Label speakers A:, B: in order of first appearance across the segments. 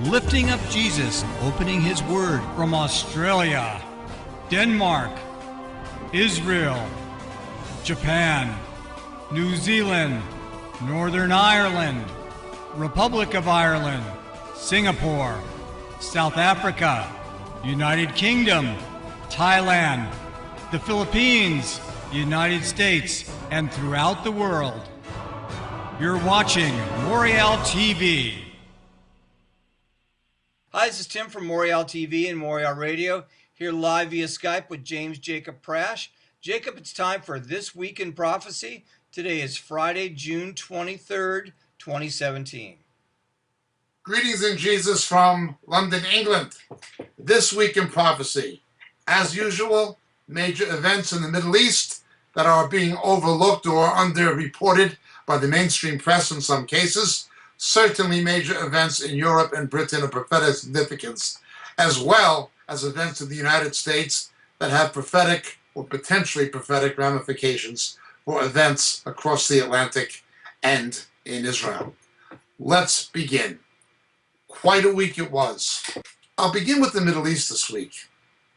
A: lifting up Jesus, opening his word from Australia, Denmark, Israel, Japan, New Zealand, Northern Ireland, Republic of Ireland, Singapore, South Africa, United Kingdom, Thailand, the Philippines, United States, and throughout the world. You're watching Morial TV. Hi, this is Tim from Morial TV and Morial Radio, here live via Skype with James Jacob Prasch. Jacob, it's time for This Week in Prophecy. Today is Friday, June 23rd, 2017.
B: Greetings in Jesus from London, England. This Week in Prophecy. As usual, major events in the Middle East that are being overlooked or underreported by the mainstream press in some cases. Certainly major events in Europe and Britain of prophetic significance, as well as events in the United States that have prophetic or potentially prophetic ramifications for events across the Atlantic and in Israel. Let's begin. Quite a week it was. I'll begin with the Middle East this week.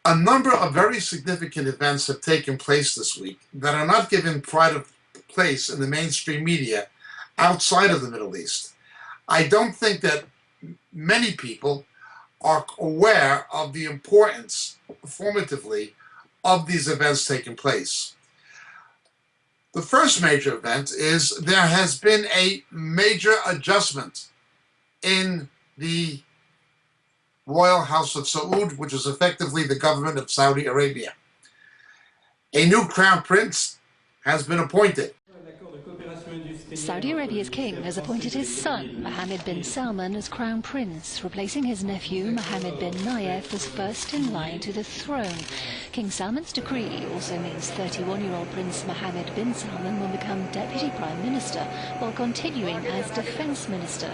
B: A number of very significant events have taken place this week that are not given pride of place in the mainstream media outside of the Middle East. I don't think that many people are aware of the importance, formatively, of these events taking place. The first major event is there has been a major adjustment in the Royal House of Saud, which is effectively the government of Saudi Arabia. A new crown prince has been appointed.
C: Saudi Arabia's king has appointed his son, Mohammed bin Salman, as crown prince, replacing his nephew, Mohammed bin Nayef, as first in line to the throne. King Salman's decree also means 31-year-old Prince Mohammed bin Salman will become deputy prime minister while continuing as defense minister.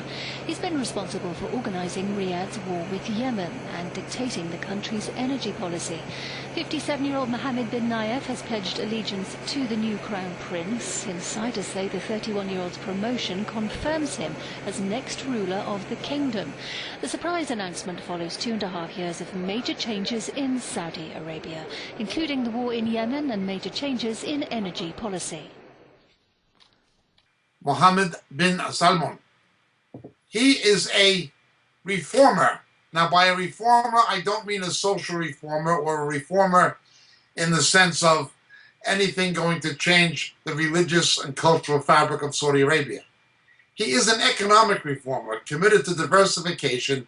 C: He's been responsible for organizing Riyadh's war with Yemen and dictating the country's energy policy. 57-year-old Mohammed bin Nayef has pledged allegiance to the new crown prince. Insiders say the 31-year-old's promotion confirms him as next ruler of the kingdom. The surprise announcement follows 2.5 years of major changes in Saudi Arabia, including the war in Yemen and major changes in energy policy.
B: Mohammed bin Salman. He is a reformer. Now, by a reformer, I don't mean a social reformer or a reformer in the sense of anything going to change the religious and cultural fabric of Saudi Arabia. He is an economic reformer committed to diversification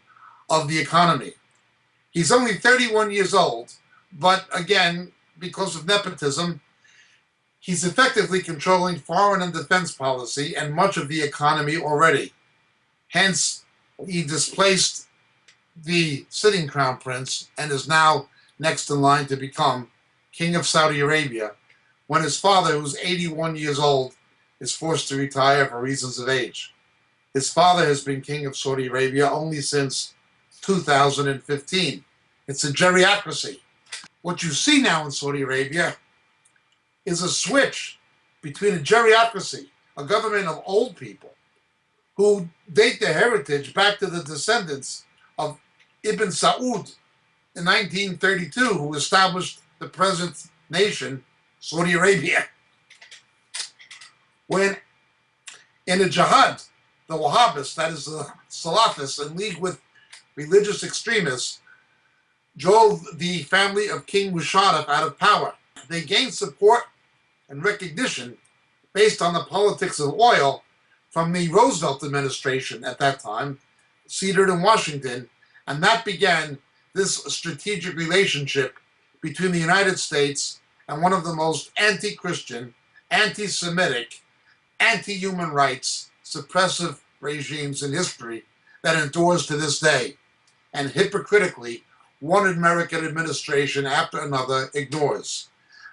B: of the economy. He's only 31 years old, but again, because of nepotism, he's effectively controlling foreign and defense policy and much of the economy already. Hence, he displaced the sitting crown prince and is now next in line to become king of Saudi Arabia, when his father, who's 81 years old, is forced to retire for reasons of age. His father has been king of Saudi Arabia only since 2015. It's a geriocracy. What you see now in Saudi Arabia is a switch between a geriocracy, a government of old people, who date their heritage back to the descendants of Ibn Saud in 1932, who established the present nation, Saudi Arabia. When in a jihad, the Wahhabists, that is the Salafists, in league with religious extremists, drove the family of King Musharraf out of power. They gained support and recognition based on the politics of oil from the Roosevelt administration at that time, seated in Washington, and that began this strategic relationship between the United States and one of the most anti-Christian, anti-Semitic, anti-human rights, suppressive regimes in history that endures to this day, and hypocritically, one American administration after another ignores.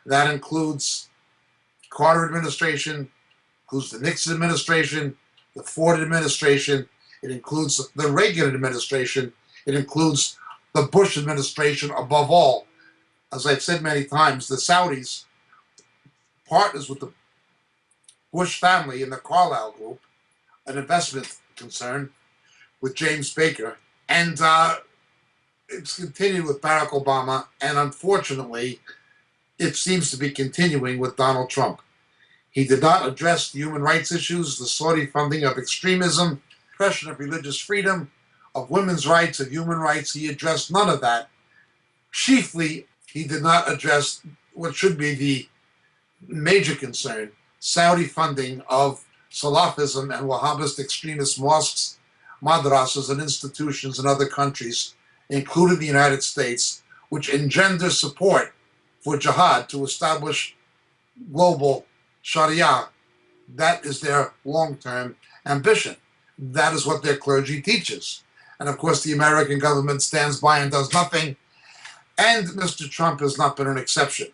B: That includes Carter administration, includes the Nixon administration, the Ford administration, it includes the Reagan administration, it includes the Bush administration above all. As I've said many times, the Saudis, partners with the Bush family and the Carlyle Group, an investment concern with James Baker, And it's continued with Barack Obama, and unfortunately, it seems to be continuing with Donald Trump. He did not address the human rights issues, the Saudi funding of extremism, oppression of religious freedom, of women's rights, of human rights. He addressed none of that. Chiefly, he did not address what should be the major concern, Saudi funding of Salafism and Wahhabist extremist mosques, madrasas, and institutions in other countries, including the United States, which engender support for jihad to establish global Sharia. That is their long-term ambition. That is what their clergy teaches. And of course, the American government stands by and does nothing. And Mr. Trump has not been an exception.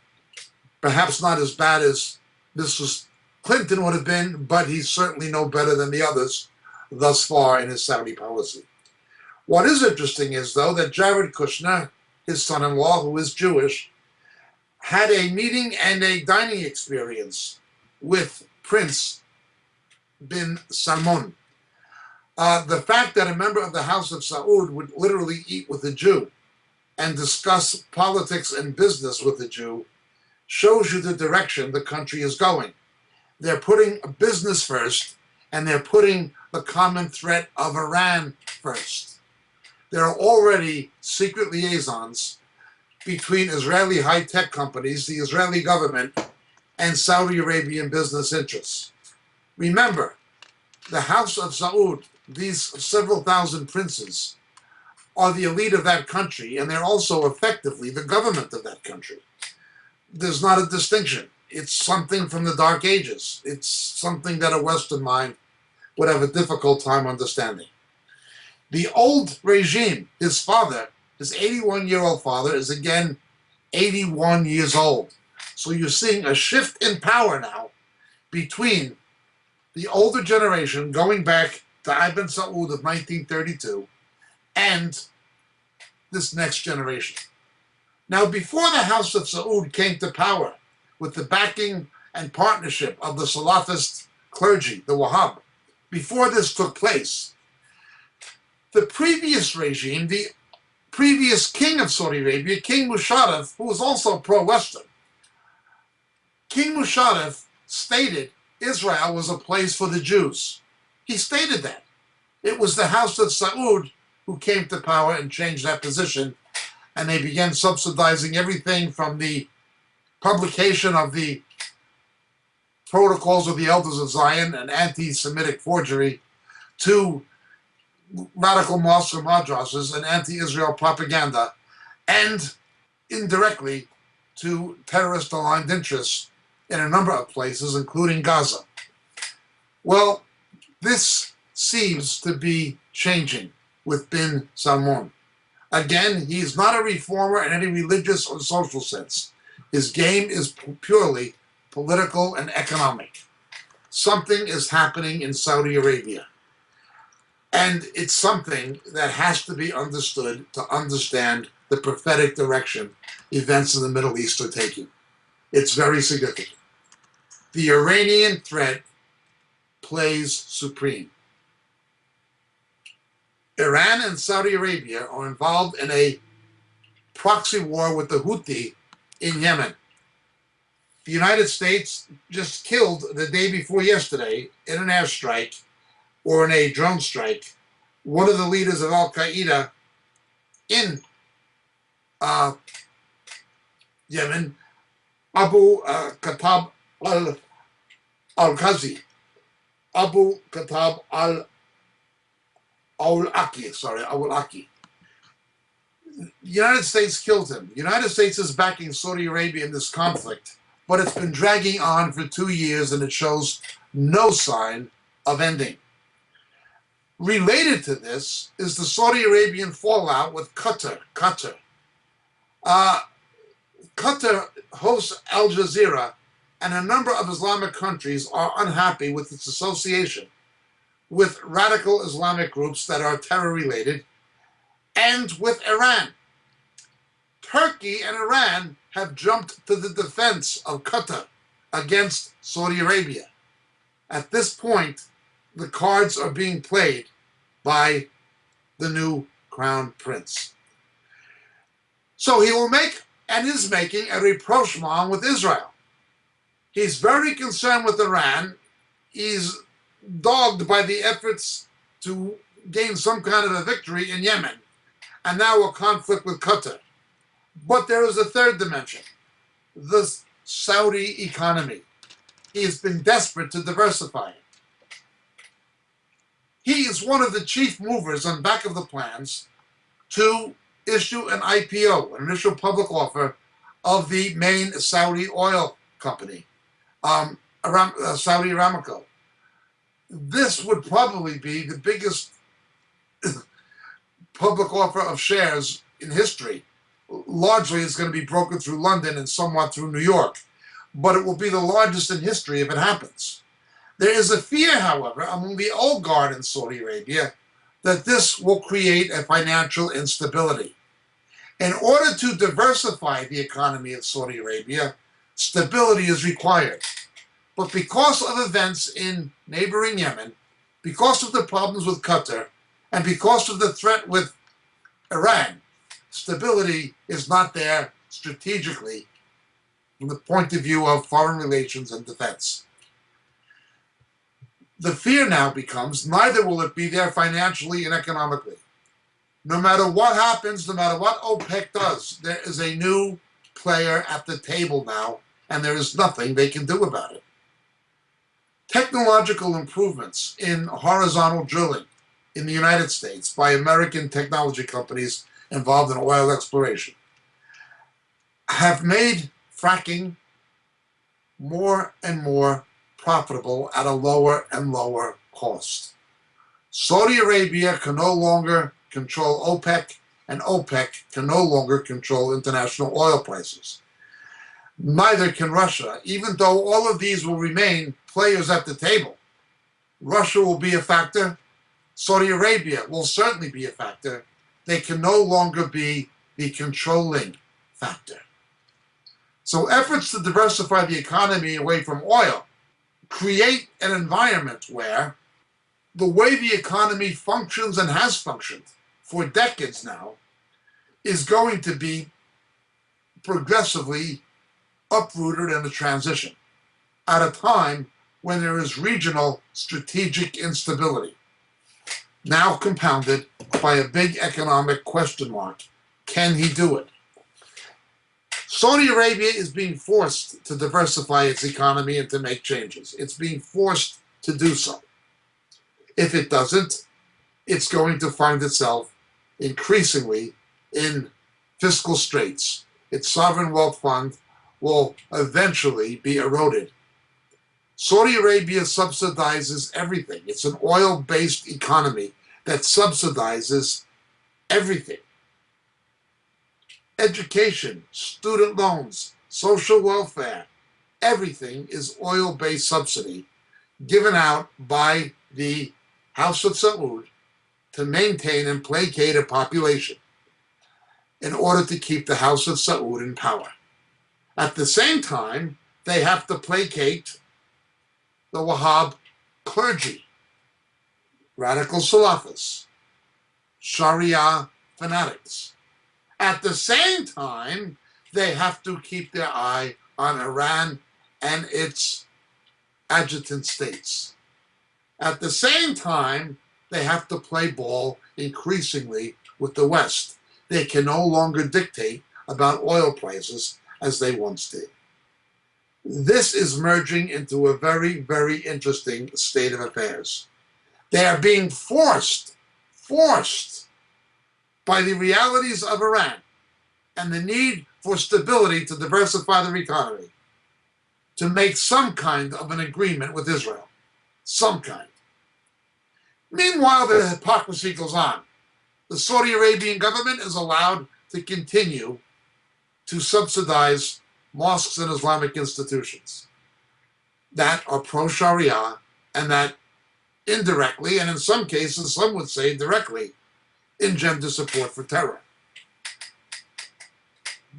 B: Perhaps not as bad as Mrs. Clinton would have been, but he's certainly no better than the others thus far in his Saudi policy. What is interesting is, though, that Jared Kushner, his son-in-law, who is Jewish, had a meeting and a dining experience with Prince bin Salman. The fact that a member of the House of Saud would literally eat with a Jew and discuss politics and business with a Jew shows you the direction the country is going. They're putting business first, and they're putting the common threat of Iran first. There are already secret liaisons between Israeli high-tech companies, the Israeli government, and Saudi Arabian business interests. Remember, the House of Saud, these several thousand princes, are the elite of that country, and they're also effectively the government of that country. There's not a distinction. It's something from the Dark Ages. It's something that a Western mind would have a difficult time understanding. The old regime, his father, his 81-year-old father, is again 81 years old. So you're seeing a shift in power now between the older generation going back to Ibn Saud of 1932 and this next generation. Now, before the House of Saud came to power with the backing and partnership of the Salafist clergy, the Wahhab, before this took place, the previous regime, the previous king of Saudi Arabia, King Musharraf, who was also pro-Western, King Musharraf stated Israel was a place for the Jews. He stated that. It was the House of Saud who came to power and changed that position, and they began subsidizing everything from the publication of the Protocols of the Elders of Zion, an anti-Semitic forgery, to radical mosques or madrasas and anti-Israel propaganda, and indirectly to terrorist-aligned interests in a number of places, including Gaza. Well, this seems to be changing with bin Salman. Again, he's not a reformer in any religious or social sense. His game is purely political and economic. Something is happening in Saudi Arabia. And it's something that has to be understood to understand the prophetic direction events in the Middle East are taking. It's very significant. The Iranian threat plays supreme. Iran and Saudi Arabia are involved in a proxy war with the Houthi in Yemen. The United States just killed the day before yesterday in an airstrike or in a drone strike one of the leaders of Al-Qaeda in Yemen, Abu Khattab al-Ghazi. Abu Khattab al-Awlaki. The United States killed him. The United States is backing Saudi Arabia in this conflict, but it's been dragging on for 2 years and it shows no sign of ending. Related to this is the Saudi Arabian fallout with Qatar. Qatar hosts Al Jazeera, and a number of Islamic countries are unhappy with its association with radical Islamic groups that are terror-related, and with Iran. Turkey and Iran have jumped to the defense of Qatar against Saudi Arabia. At this point, the cards are being played by the new crown prince. So he will make, and is making, a rapprochement with Israel. He's very concerned with Iran. He's dogged by the efforts to gain some kind of a victory in Yemen, and now a conflict with Qatar. But there is a third dimension, the Saudi economy. He has been desperate to diversify it. He is one of the chief movers on back of the plans to issue an IPO, an initial public offer, of the main Saudi oil company, Saudi Aramco. This would probably be the biggest public offer of shares in history. Largely it's going to be broken through London and somewhat through New York, but it will be the largest in history if it happens. There is a fear, however, among the old guard in Saudi Arabia that this will create a financial instability. In order to diversify the economy of Saudi Arabia, stability is required. But because of events in neighboring Yemen, because of the problems with Qatar, and because of the threat with Iran, stability is not there strategically from the point of view of foreign relations and defense. The fear now becomes neither will it be there financially and economically. No matter what happens, no matter what OPEC does, there is a new player at the table now, and there is nothing they can do about it. Technological improvements in horizontal drilling in the United States by American technology companies involved in oil exploration have made fracking more and more profitable at a lower and lower cost. Saudi Arabia can no longer control OPEC, and OPEC can no longer control international oil prices. Neither can Russia, even though all of these will remain players at the table. Russia will be a factor. Saudi Arabia will certainly be a factor. They can no longer be the controlling factor. So efforts to diversify the economy away from oil create an environment where the way the economy functions and has functioned for decades now is going to be progressively uprooted in a transition at a time when there is regional strategic instability, now compounded by a big economic question mark. Can he do it? Saudi Arabia is being forced to diversify its economy and to make changes. It's being forced to do so. If it doesn't, it's going to find itself increasingly in fiscal straits. Its sovereign wealth fund will eventually be eroded. Saudi Arabia subsidizes everything. It's an oil-based economy that subsidizes everything. Education, student loans, social welfare, everything is oil-based subsidy given out by the House of Saud to maintain and placate a population in order to keep the House of Saud in power. At the same time, they have to placate the Wahhab clergy, radical Salafis, Sharia fanatics. At the same time, they have to keep their eye on Iran and its adjutant states. At the same time, they have to play ball increasingly with the West. They can no longer dictate about oil prices as they once did. This is merging into a very, very interesting state of affairs. They are being forced by the realities of Iran and the need for stability to diversify their economy to make some kind of an agreement with Israel. Some kind. Meanwhile, the hypocrisy goes on. The Saudi Arabian government is allowed to continue to subsidize mosques and Islamic institutions that are pro-Sharia and that indirectly, and in some cases, some would say directly, engender support for terror.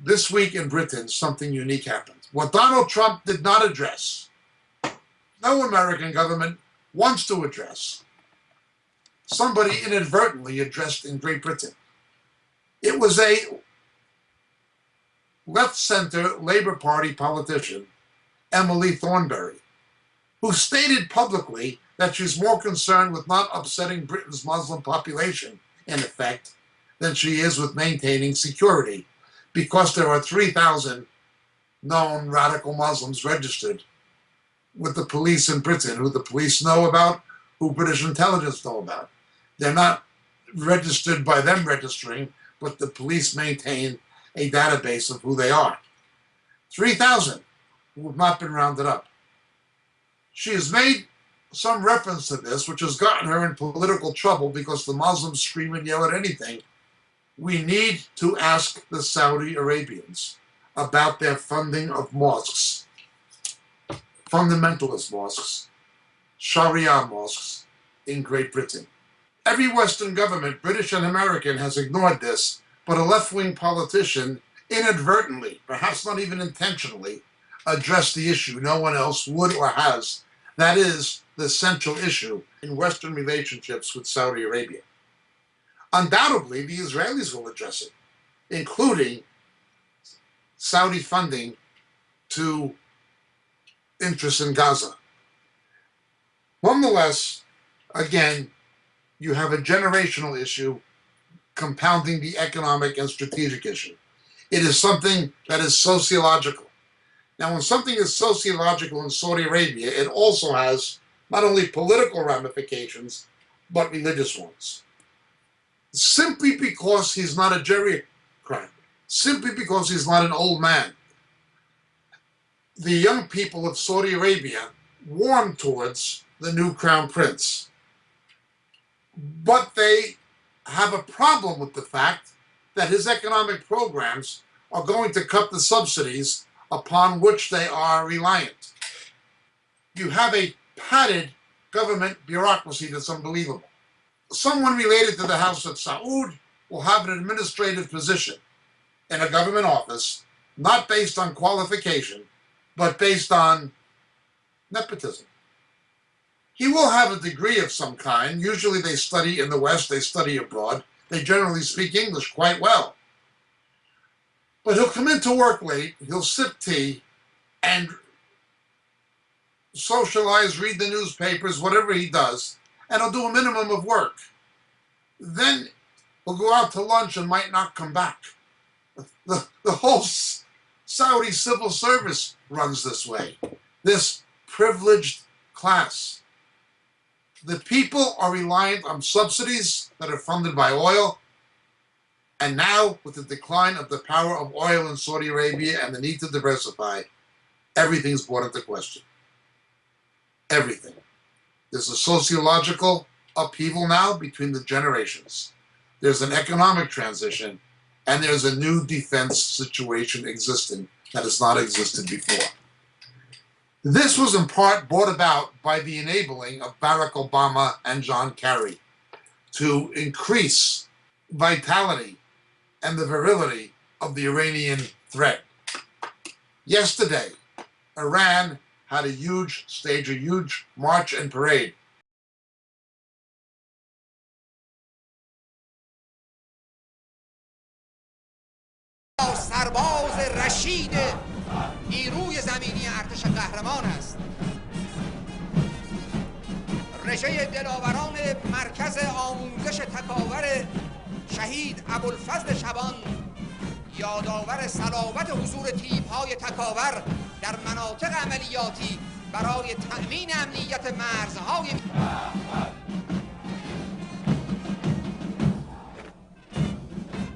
B: This week in Britain, something unique happened. What Donald Trump did not address, no American government wants to address, somebody inadvertently addressed in Great Britain. It was a left-center Labour Party politician, Emily Thornberry, who stated publicly that she's more concerned with not upsetting Britain's Muslim population, in effect, than she is with maintaining security, because there are 3,000 known radical Muslims registered with the police in Britain, who the police know about, who British intelligence know about. They're not registered by them registering, but the police maintain a database of who they are. 3,000 who have not been rounded up. She has made some reference to this, which has gotten her in political trouble because the Muslims scream and yell at anything. We need to ask the Saudi Arabians about their funding of mosques, fundamentalist mosques, Sharia mosques in Great Britain. Every Western government, British and American, has ignored this, but a left-wing politician inadvertently, perhaps not even intentionally, addressed the issue no one else would or has. That is the central issue in Western relationships with Saudi Arabia. Undoubtedly, the Israelis will address it, including Saudi funding to interests in Gaza. Nonetheless, again, you have a generational issue compounding the economic and strategic issue. It is something that is sociological. Now, when something is sociological in Saudi Arabia, it also has not only political ramifications, but religious ones. Simply because he's not a geriatric, simply because he's not an old man, the young people of Saudi Arabia warm towards the new crown prince. But they have a problem with the fact that his economic programs are going to cut the subsidies upon which they are reliant. You have a padded government bureaucracy that's unbelievable. Someone related to the House of Saud will have an administrative position in a government office, not based on qualification, but based on nepotism. He will have a degree of some kind. Usually they study in the West, they study abroad. They generally speak English quite well. But he'll come into work late, he'll sip tea, and socialize, read the newspapers, whatever he does, and he'll do a minimum of work. Then he'll go out to lunch and might not come back. The whole Saudi civil service runs this way, this privileged class. The people are reliant on subsidies that are funded by oil, and now with the decline of the power of oil in Saudi Arabia and the need to diversify, everything's brought into question. Everything. There's a sociological upheaval now between the generations. There's an economic transition, and there's a new defense situation existing that has not existed before. This was in part brought about by the enabling of Barack Obama and John Kerry to increase vitality and the virility of the Iranian threat. Yesterday, Iran had staged a huge march and parade.
D: سرباز رشید نیروی زمینی ارتش قهرمان است. رژه دلاوران مرکز آموزش تکاور شهید ابوالفضل شبان یادآور صلابت حضور تیپ‌های تکاور در مناطق عملیاتی برای تأمین امنیت مرزهای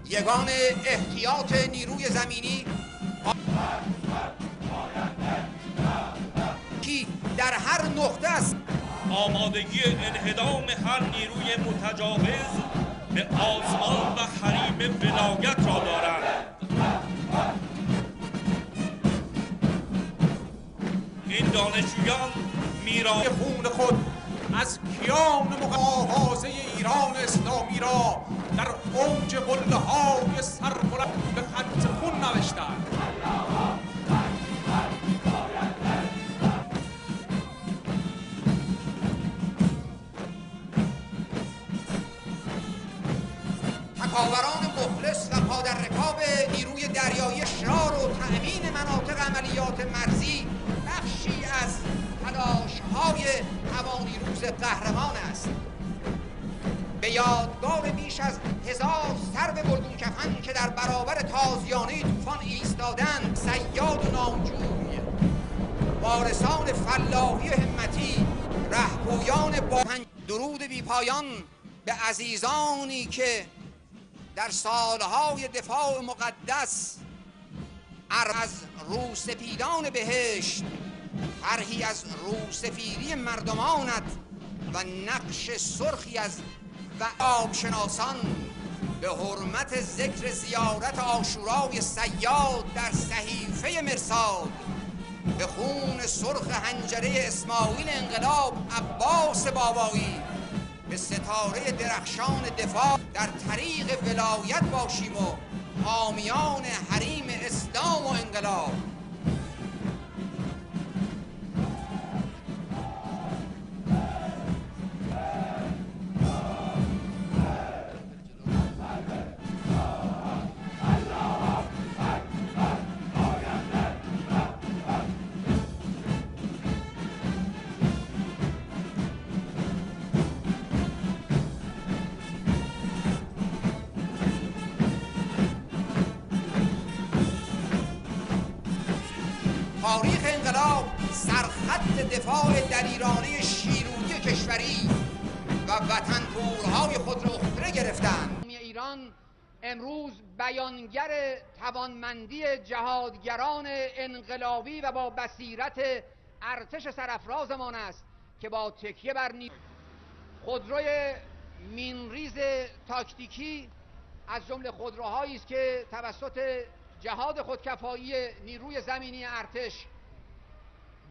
D: یگان احتیاط نیروی زمینی کی در هر نقطه است
E: آمادگی انهدام هر نیروی متجاوز به آسمان و حریم ولایت را دارند. این دانشجویان میرای
D: خون خود از کیان آغاز ایران اسلامی را در اوج قله‌های سربلند به خط خون نوشتند. تکاوران مخلص و پادر رکاب نیروی دریایی اشرار و تأمین مناطق عملیات مرزی بخشی از تلاش‌های هوانیروز قهرمان است. به یادگار بیش از 1000 سرو گلگون کفن که در برابر تازیانه طوفان ایستادند، صیاد و نامجوی، وارثان فلاحی همتی، رهپویان با درود بی پایان به عزیزانی که در سالهای دفاع مقدس از روسپیدان بهشت، طرحی از روسفیدی مردمانت و نقش سرخی از و آبشناسان به حرمت ذکر زیارت عاشورای صیاد در صحیفه مرصاد به خون سرخ حنجره اسماعیل انقلاب عباس بابایی به ستاره درخشان دفاع در طریق ولایت باشیم و حامیان حریم اسلام و انقلاب. تاریخ انقلاب سرخط دفاع دلیرانه شیرویی کشوری و وطنپورهای خود را اختره گرفتند. ایران امروز بیانگر توانمندی جهادگران انقلابی و با بصیرت ارتش سرافرازمان است که با تکیه بر خودروی مینریز تاکتیکی از جمله خودروهایی است که توسط جهاد خودکفایی نیروی زمینی ارتش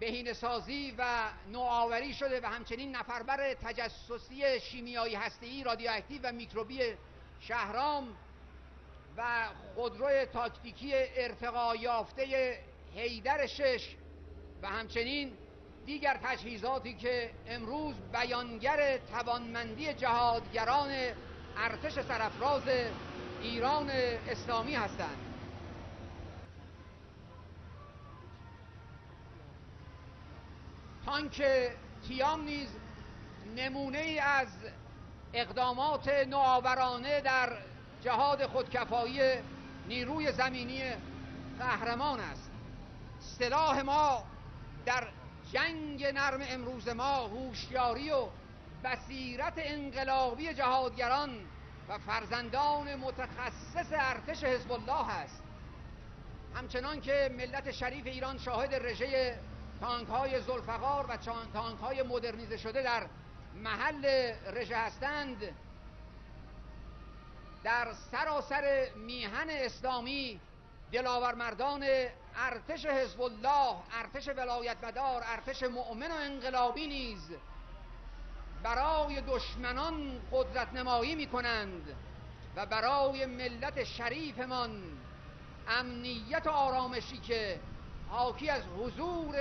D: بهینه‌سازی و نوآوری شده و همچنین نفربر تجسسی شیمیایی هسته‌ای رادیواکتیو و میکروبی شهرام و خودروی تاکتیکی ارتقا یافته حیدر 6 و همچنین دیگر تجهیزاتی که امروز بیانگر توانمندی جهادگران ارتش سرافراز ایران اسلامی هستند. تانک تیام نیز نمونه ای از اقدامات نوآورانه در جهاد خودکفایی نیروی زمینی قهرمان است. سلاح ما در جنگ نرم امروز ما هوشیاری و بصیرت انقلابی جهادگران و فرزندان متخصص ارتش حزب الله است. همچنان که ملت شریف ایران شاهد رژه تانک‌های ذوالفقار و تانک‌های مدرنیزه شده در محل رژه هستند، در سراسر میهن اسلامی دلاورمردان ارتش حزب الله، ارتش ولایتمدار، ارتش مؤمن و انقلابی نیز برای دشمنان قدرت نمایی می کنند و برای ملت شریفمان امنیت و آرامشی که حاکی از حضور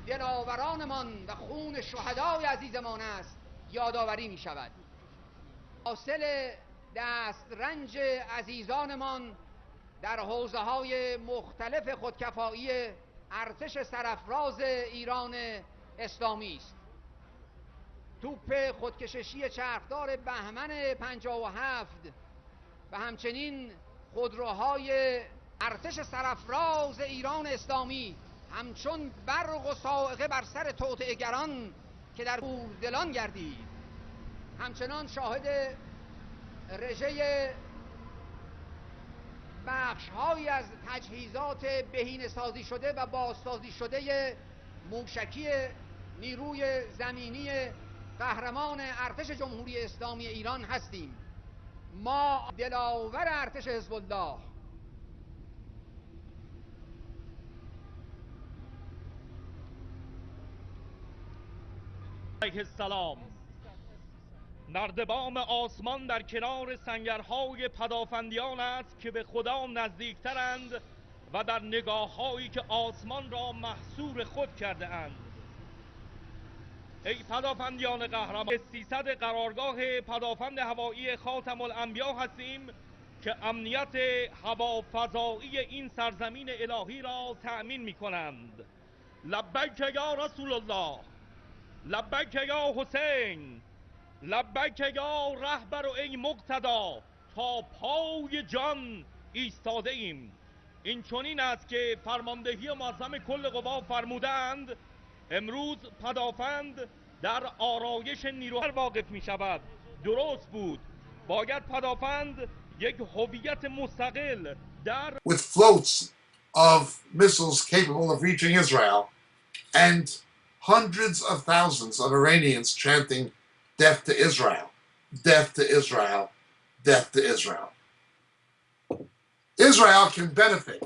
D: دلاورانمان و خون شهدای عزیزمان است یادآوری می شود. حاصل دسترنج عزیزانمان در حوزه‌های مختلف خودکفایی ارتش سرافراز ایران اسلامی است. توپ خودکششی چرخدار بهمن 57 و همچنین خودروهای ارتش سرافراز ایران اسلامی همچون برق و صاعقه بر سر توطئه‌گران که در کوردلان گردید، همچنان شاهد رژه بخش‌هایی از تجهیزات بهینه‌سازی شده و بازسازی شده موشکی نیروی زمینی قهرمان ارتش جمهوری اسلامی ایران هستیم. ما دلاور ارتش حزب الله
E: علیه السلام نردبان آسمان در کنار سنگرهای پدافندیان است که به خدا نزدیکترند و در نگاه‌هایی که آسمان را محصور خود کرده اند. ای پدافندیان قهرمان، 300 قرارگاه پدافند هوایی خاتم الانبیا هستیم که امنیت هوافضایی این سرزمین الهی را تأمین می کنند. لبیک یا رسول الله، لبیک یا حسین، لبیک یا رهبر و ای مقتدا، تا پای جان ایستاده ایم. این چنین است که فرماندهی معظم کل قوا فرمودند امروز پدافند در آرایش نیروها واقف می شود. درست بود، باید پدافند یک هویت مستقل در
B: with floats of missiles capable of reaching Israel and hundreds of thousands of Iranians chanting death to Israel, death to Israel, death to Israel. Israel can benefit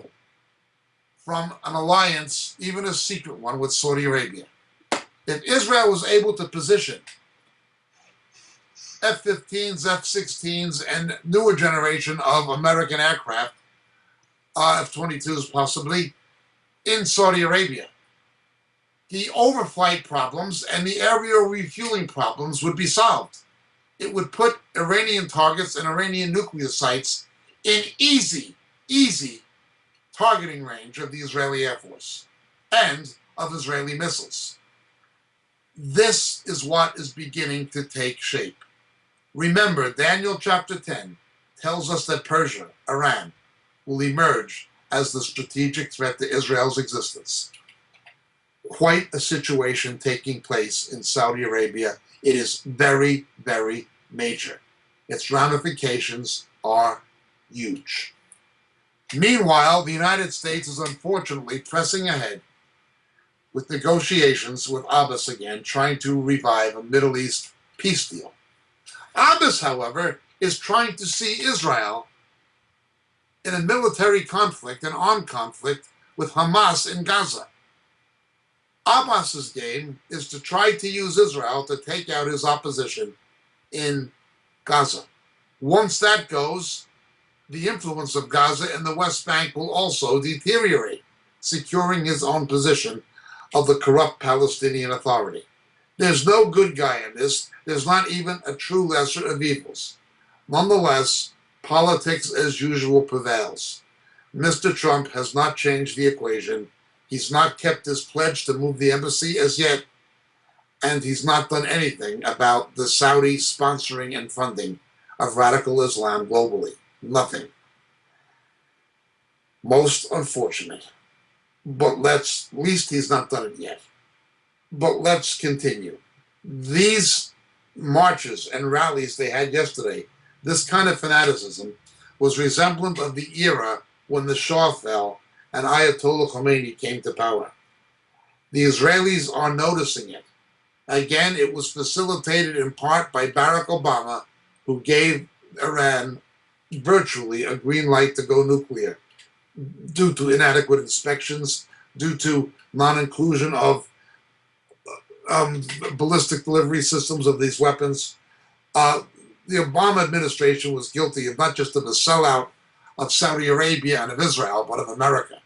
B: from an alliance, even a secret one, with Saudi Arabia. If Israel was able to position F-15s, F-16s, and newer generation of American aircraft, F-22s possibly, in Saudi Arabia, the overflight problems and the aerial refueling problems would be solved. It would put Iranian targets and Iranian nuclear sites in easy targeting range of the Israeli Air Force and of Israeli missiles. This is what is beginning to take shape. Remember, Daniel chapter 10 tells us that Persia, Iran, will emerge as the strategic threat to Israel's existence. Quite a situation taking place in Saudi Arabia. It is very, very major. Its ramifications are huge. Meanwhile, the United States is unfortunately pressing ahead with negotiations with Abbas again, trying to revive a Middle East peace deal. Abbas, however, is trying to see Israel in a military conflict, an armed conflict with Hamas in Gaza. Abbas's game is to try to use Israel to take out his opposition in Gaza. Once that goes, the influence of Gaza in the West Bank will also deteriorate, securing his own position of the corrupt Palestinian Authority. There's no good guy in this. There's not even a true lesser of evils. Nonetheless, politics as usual prevails. Mr. Trump has not changed the equation. He's not kept his pledge to move the embassy as yet, and he's not done anything about the Saudi sponsoring and funding of radical Islam globally. Nothing. Most unfortunate. But at least he's not done it yet. But let's continue. These marches and rallies they had yesterday, this kind of fanaticism, was resemblant of the era when the Shah fell and Ayatollah Khomeini came to power. The Israelis are noticing it. Again, it was facilitated in part by Barack Obama, who gave Iran virtually a green light to go nuclear due to inadequate inspections, due to non-inclusion of ballistic delivery systems of these weapons. The Obama administration was guilty of not just of a sellout of Saudi Arabia and of Israel, but of America.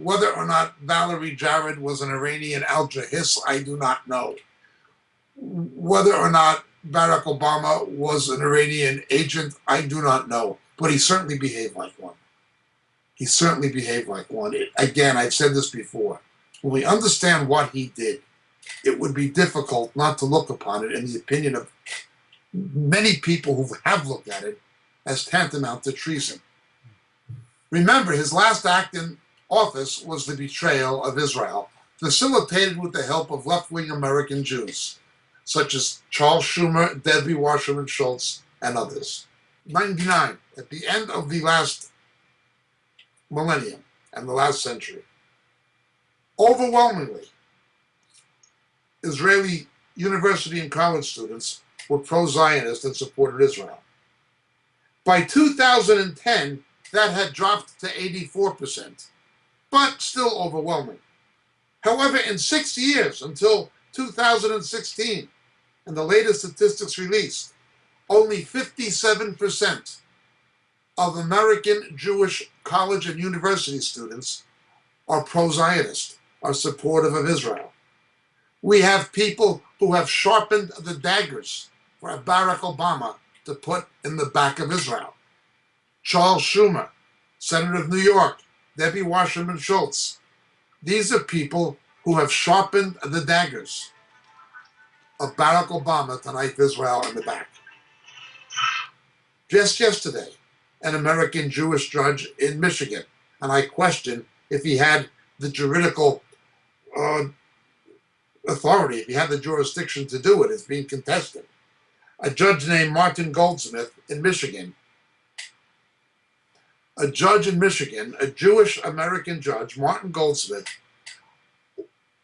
B: Whether or not Valerie Jarrett was an Iranian al-Jahis, I do not know. Whether or not Barack Obama was an Iranian agent, I do not know. But he certainly behaved like one. He certainly behaved like one. Again, I've said this before. When we understand what he did, it would be difficult not to look upon it, in the opinion of many people who have looked at it, as tantamount to treason. Remember, his last act in office was the betrayal of Israel, facilitated with the help of left-wing American Jews, such as Charles Schumer, Debbie Wasserman Schultz, and others. 99, at the end of the last millennium and the last century, overwhelmingly, Israeli university and college students were pro-Zionist and supported Israel. By 2010, that had dropped to 84%, but still overwhelming. However, in 6 years, until 2016, and the latest statistics released, only 57% of American Jewish college and university students are pro-Zionist, are supportive of Israel. We have people who have sharpened the daggers for Barack Obama to put in the back of Israel. Charles Schumer, Senator of New York, Debbie Wasserman Schultz. These are people who have sharpened the daggers of Barack Obama to knife Israel in the back. Just yesterday, an American Jewish judge in Michigan, and I question if he had the juridical authority, if he had the jurisdiction to do it, is being contested. A judge named Martin Goldsmith in Michigan, a judge in Michigan, a Jewish American judge, Martin Goldsmith,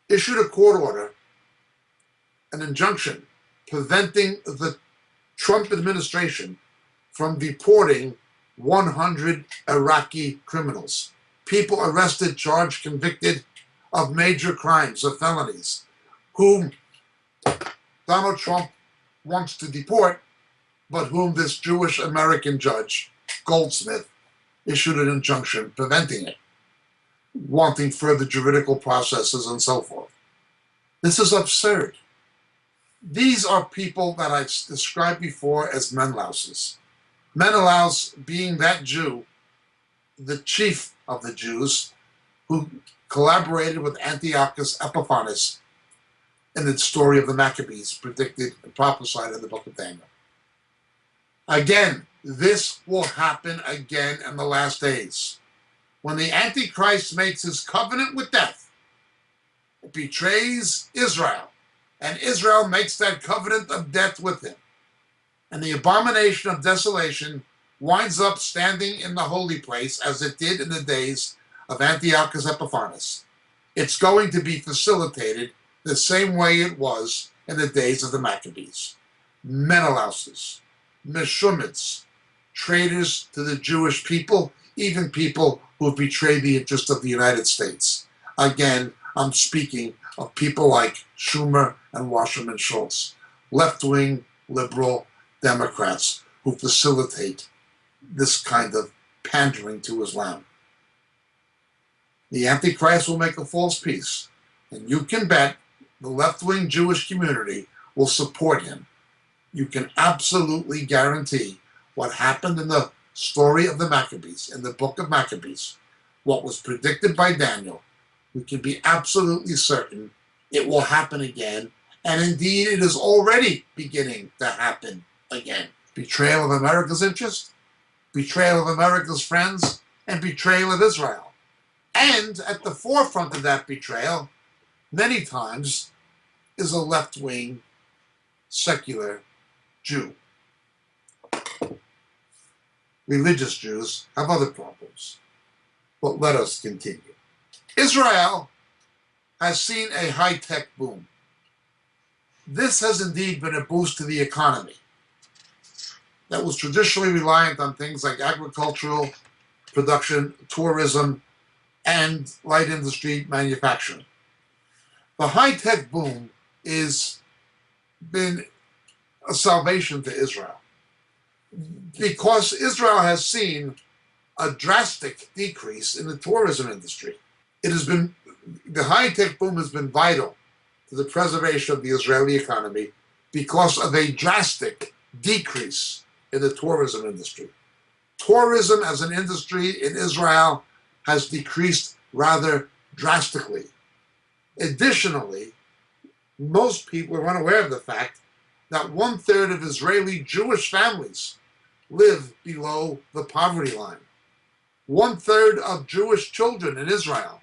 B: issued a court order, an injunction preventing the Trump administration from deporting 100 Iraqi criminals, people arrested, charged, convicted of major crimes, of felonies, whom Donald Trump wants to deport, but whom this Jewish American judge, Goldsmith, issued an injunction preventing it, wanting further juridical processes and so forth. This is absurd. These are people that I've described before as Menlauses. Menelaus being that Jew, the chief of the Jews, who collaborated with Antiochus Epiphanes in the story of the Maccabees, predicted and prophesied in the book of Daniel. Again, this will happen again in the last days. When the Antichrist makes his covenant with death, it betrays Israel, and Israel makes that covenant of death with him. And the abomination of desolation winds up standing in the holy place as it did in the days of Antiochus Epiphanes. It's going to be facilitated the same way it was in the days of the Maccabees. Menelauses, Meshumites, traitors to the Jewish people, even people who have betrayed the interest of the United States. Again, I'm speaking of people like Schumer and Wasserman Schultz, left-wing liberal Democrats who facilitate this kind of pandering to Islam. The Antichrist will make a false peace, and you can bet the left-wing Jewish community will support him. You can absolutely guarantee what happened in the story of the Maccabees, in the book of Maccabees, what was predicted by Daniel. We can be absolutely certain it will happen again, and indeed it is already beginning to happen again. Betrayal of America's interest, betrayal of America's friends, and betrayal of Israel. And at the forefront of that betrayal, many times, is a left-wing secular Jew. Religious Jews have other problems. But let us continue. Israel has seen a high-tech boom. This has indeed been a boost to the economy that was traditionally reliant on things like agricultural production, tourism, and light industry manufacturing. The high-tech boom has been a salvation to Israel because Israel has seen a drastic decrease in the tourism industry. The high-tech boom has been vital to the preservation of the Israeli economy because of a drastic decrease in the tourism industry. Tourism as an industry in Israel has decreased rather drastically. Additionally, most people are unaware of the fact that 1/3 of Israeli Jewish families live below the poverty line. 1/3 of Jewish children in Israel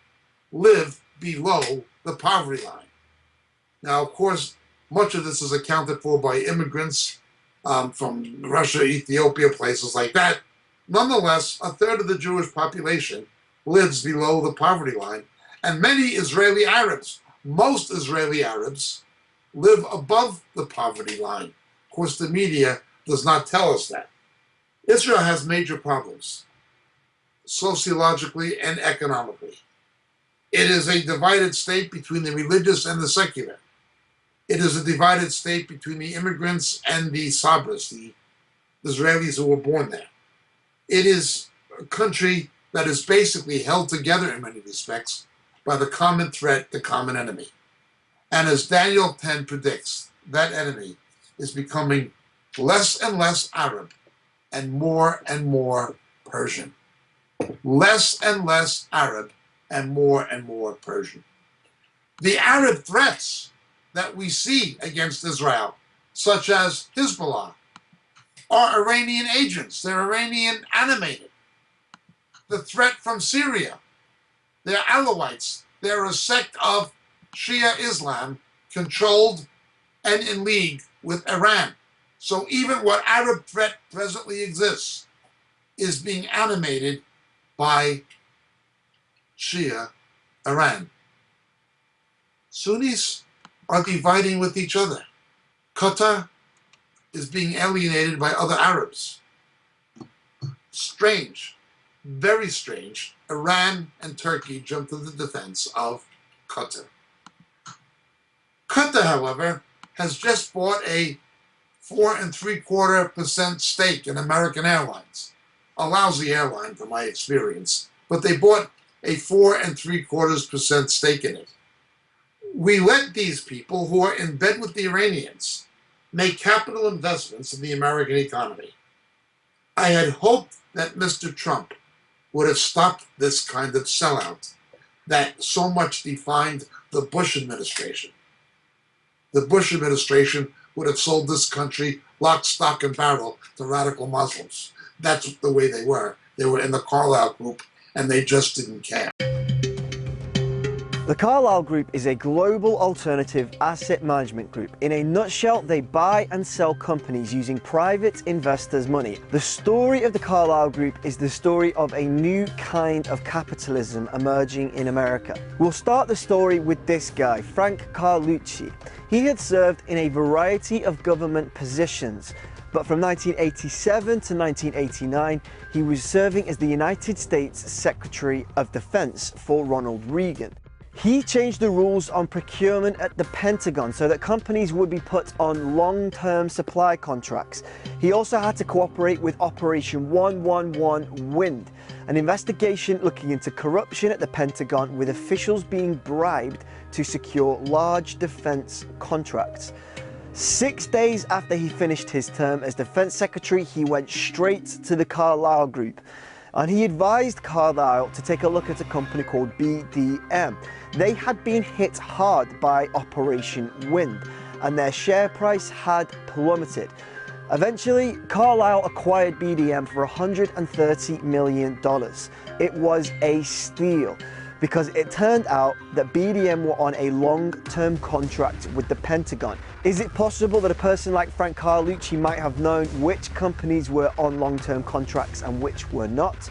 B: live below the poverty line. Now, of course, much of this is accounted for by immigrants from Russia, Ethiopia, places like that. Nonetheless, 1/3 of the Jewish population lives below the poverty line, and many Israeli Arabs, most Israeli Arabs, live above the poverty line. Of course, the media does not tell us that. Israel has major problems, sociologically and economically. It is a divided state between the religious and the secular. It is a divided state between the immigrants and the Sabras, the Israelis who were born there. It is a country that is basically held together in many respects by the common threat, the common enemy. And as Daniel 10 predicts, that enemy is becoming less and less Arab and more Persian. Less and less Arab and more Persian. The Arab threats that we see against Israel, such as Hezbollah, are Iranian agents. They're Iranian animated. The threat from Syria, they're Alawites. They're a sect of Shia Islam controlled and in league with Iran. So even what Arab threat presently exists is being animated by Shia Iran. Sunnis are dividing with each other. Qatar is being alienated by other Arabs. Strange, very strange. Iran and Turkey jumped to the defense of Qatar. Qatar, however, has just bought a 4.75% stake in American Airlines. A lousy airline from my experience, but they bought a 4.75% stake in it. We let these people who are in bed with the Iranians make capital investments in the American economy. I had hoped that Mr. Trump would have stopped this kind of sellout that so much defined the Bush administration. The Bush administration would have sold this country lock, stock, and barrel to radical Muslims. That's the way they were. They were in the Carlyle Group, and they just didn't care.
F: The Carlyle Group is a global alternative asset management group. In a nutshell, they buy and sell companies using private investors' money. The story of the Carlyle Group is the story of a new kind of capitalism emerging in America. We'll start the story with this guy, Frank Carlucci. He had served in a variety of government positions, but from 1987 to 1989, he was serving as the United States Secretary of Defense for Ronald Reagan. He changed the rules on procurement at the Pentagon so that companies would be put on long-term supply contracts. He also had to cooperate with Operation 111 Wind, an investigation looking into corruption at the Pentagon with officials being bribed to secure large defense contracts. 6 days after he finished his term as Defense Secretary, he went straight to the Carlyle Group. And he advised Carlyle to take a look at a company called BDM. They had been hit hard by Operation Wind, and their share price had plummeted. Eventually, Carlyle acquired BDM for $130 million. It was a steal, because it turned out that BDM were on a long-term contract with the Pentagon. Is it possible that a person like Frank Carlucci might have known which companies were on long-term contracts and which were not?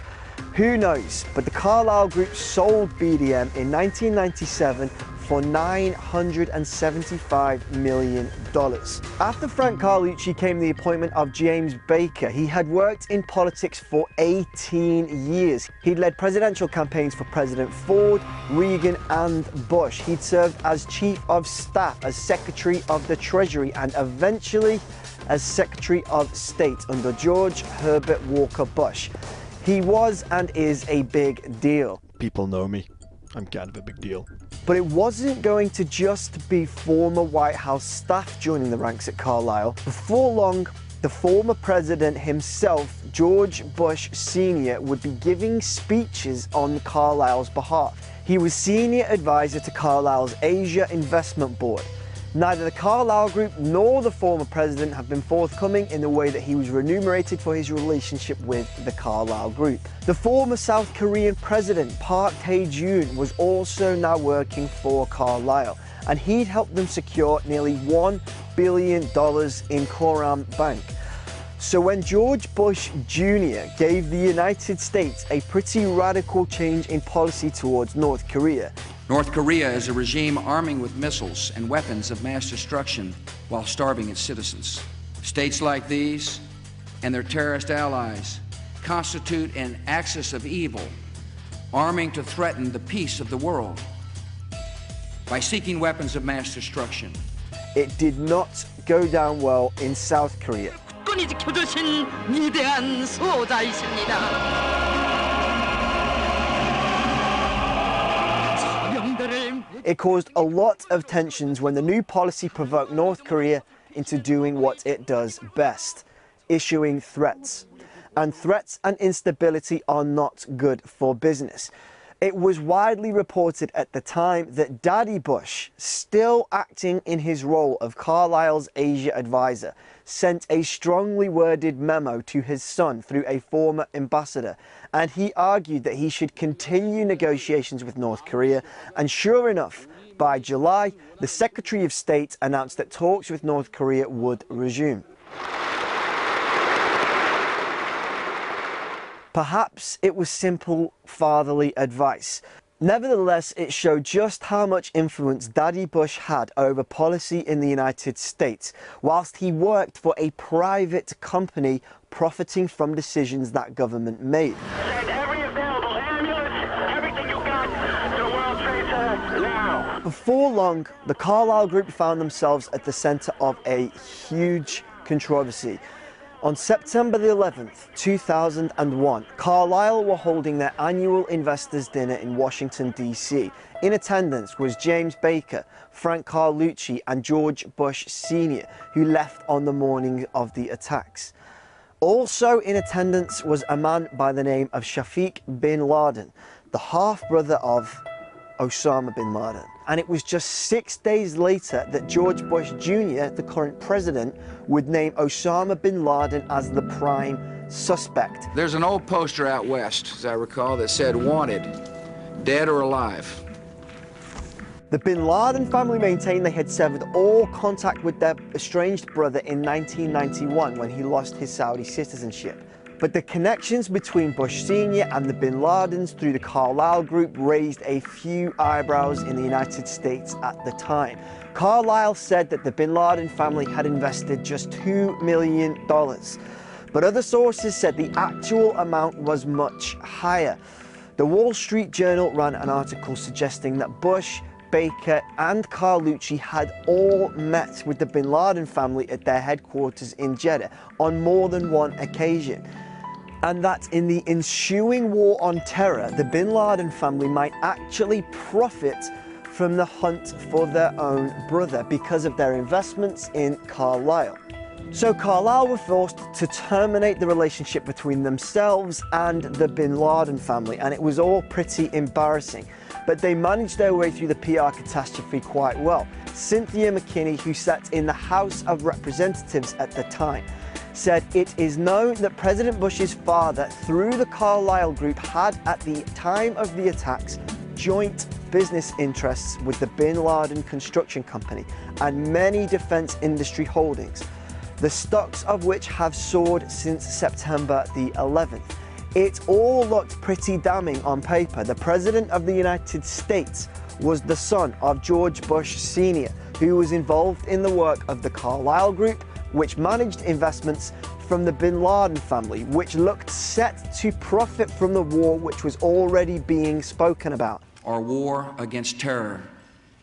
F: Who knows? But the Carlyle Group sold BDM in 1997 for $975 million. After Frank Carlucci came the appointment of James Baker. He had worked in politics for 18 years. He'd led presidential campaigns for President Ford, Reagan, and Bush. He'd served as Chief of Staff, as Secretary of the Treasury, and eventually as Secretary of State under George Herbert Walker Bush. He was and is a big deal.
G: People know me. I'm kind of a big deal.
F: But it wasn't going to just be former White House staff joining the ranks at Carlyle. Before long, the former president himself, George Bush Sr., would be giving speeches on Carlyle's behalf. He was senior advisor to Carlyle's Asia Investment Board. Neither the Carlyle Group nor the former president have been forthcoming in the way that he was remunerated for his relationship with the Carlyle Group. The former South Korean president, Park Tae-jun, was also now working for Carlyle, and he'd helped them secure nearly $1 billion in Coram Bank. So when George Bush Jr. gave the United States a pretty radical change in policy towards North Korea,
H: North Korea is a regime arming with missiles and weapons of mass destruction while starving its citizens. States like these and their terrorist allies constitute an axis of evil, arming to threaten the peace of the world by seeking weapons of mass destruction.
F: It did not go down well in South Korea. It caused a lot of tensions when the new policy provoked North Korea into doing what it does best, issuing threats. and threats and instability are not good for business. It was widely reported at the time that Daddy Bush, still acting in his role of Carlyle's Asia advisor, sent a strongly worded memo to his son through a former ambassador, and he argued that he should continue negotiations with North Korea, and sure enough, by July, the Secretary of State announced that talks with North Korea would resume. Perhaps it was simple fatherly advice. Nevertheless, it showed just how much influence Daddy Bush had over policy in the United States, whilst he worked for a private company profiting from decisions that government made.
I: Send every available ambulance, everything you got to the World Trade Center now.
F: Before long, the Carlyle Group found themselves at the centre of a huge controversy. On September the 11th, 2001, Carlyle were holding their annual investors' dinner in Washington, D.C. In attendance was James Baker, Frank Carlucci and George Bush Sr., who left on the morning of the attacks. Also in attendance was a man by the name of Shafiq bin Laden, the half-brother of Osama bin Laden. And it was just 6 days later that George Bush Jr., the current president, would name Osama bin Laden as the prime suspect.
H: There's an old poster out west, as I recall, that said, "Wanted, dead or alive."
F: The bin Laden family maintained they had severed all contact with their estranged brother in 1991 when he lost his Saudi citizenship. But the connections between Bush Sr. and the bin Ladens through the Carlyle Group raised a few eyebrows in the United States at the time. Carlyle said that the bin Laden family had invested just $2 million. But other sources said the actual amount was much higher. The Wall Street Journal ran an article suggesting that Bush, Baker and Carlucci had all met with the bin Laden family at their headquarters in Jeddah on more than one occasion. And that in the ensuing war on terror, the bin Laden family might actually profit from the hunt for their own brother because of their investments in Carlyle. So Carlyle were forced to terminate the relationship between themselves and the bin Laden family, and it was all pretty embarrassing. But they managed their way through the PR catastrophe quite well. Cynthia McKinney, who sat in the House of Representatives at the time, said it is known that President Bush's father, through the Carlyle Group, had at the time of the attacks joint business interests with the bin Laden Construction Company and many defense industry holdings, the stocks of which have soared since September the 11th. It all looked pretty damning on paper. The President of the United States was the son of George Bush Sr., who was involved in the work of the Carlyle Group, which managed investments from the bin Laden family, which looked set to profit from the war which was already being spoken about.
H: Our war against terror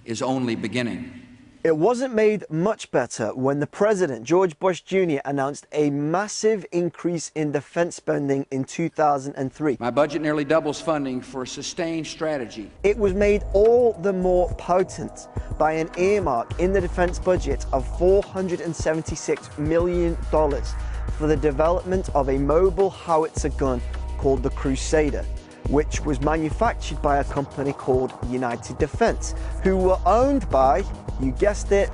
H: is only beginning.
F: It wasn't made much better when the president, George Bush Jr., announced a massive increase in defense spending in 2003.
H: My budget nearly doubles funding for a sustained strategy.
F: It was made all the more potent by an earmark in the defense budget of $476 million for the development of a mobile howitzer gun called the Crusader, which was manufactured by a company called United Defense, who were owned by, you guessed it,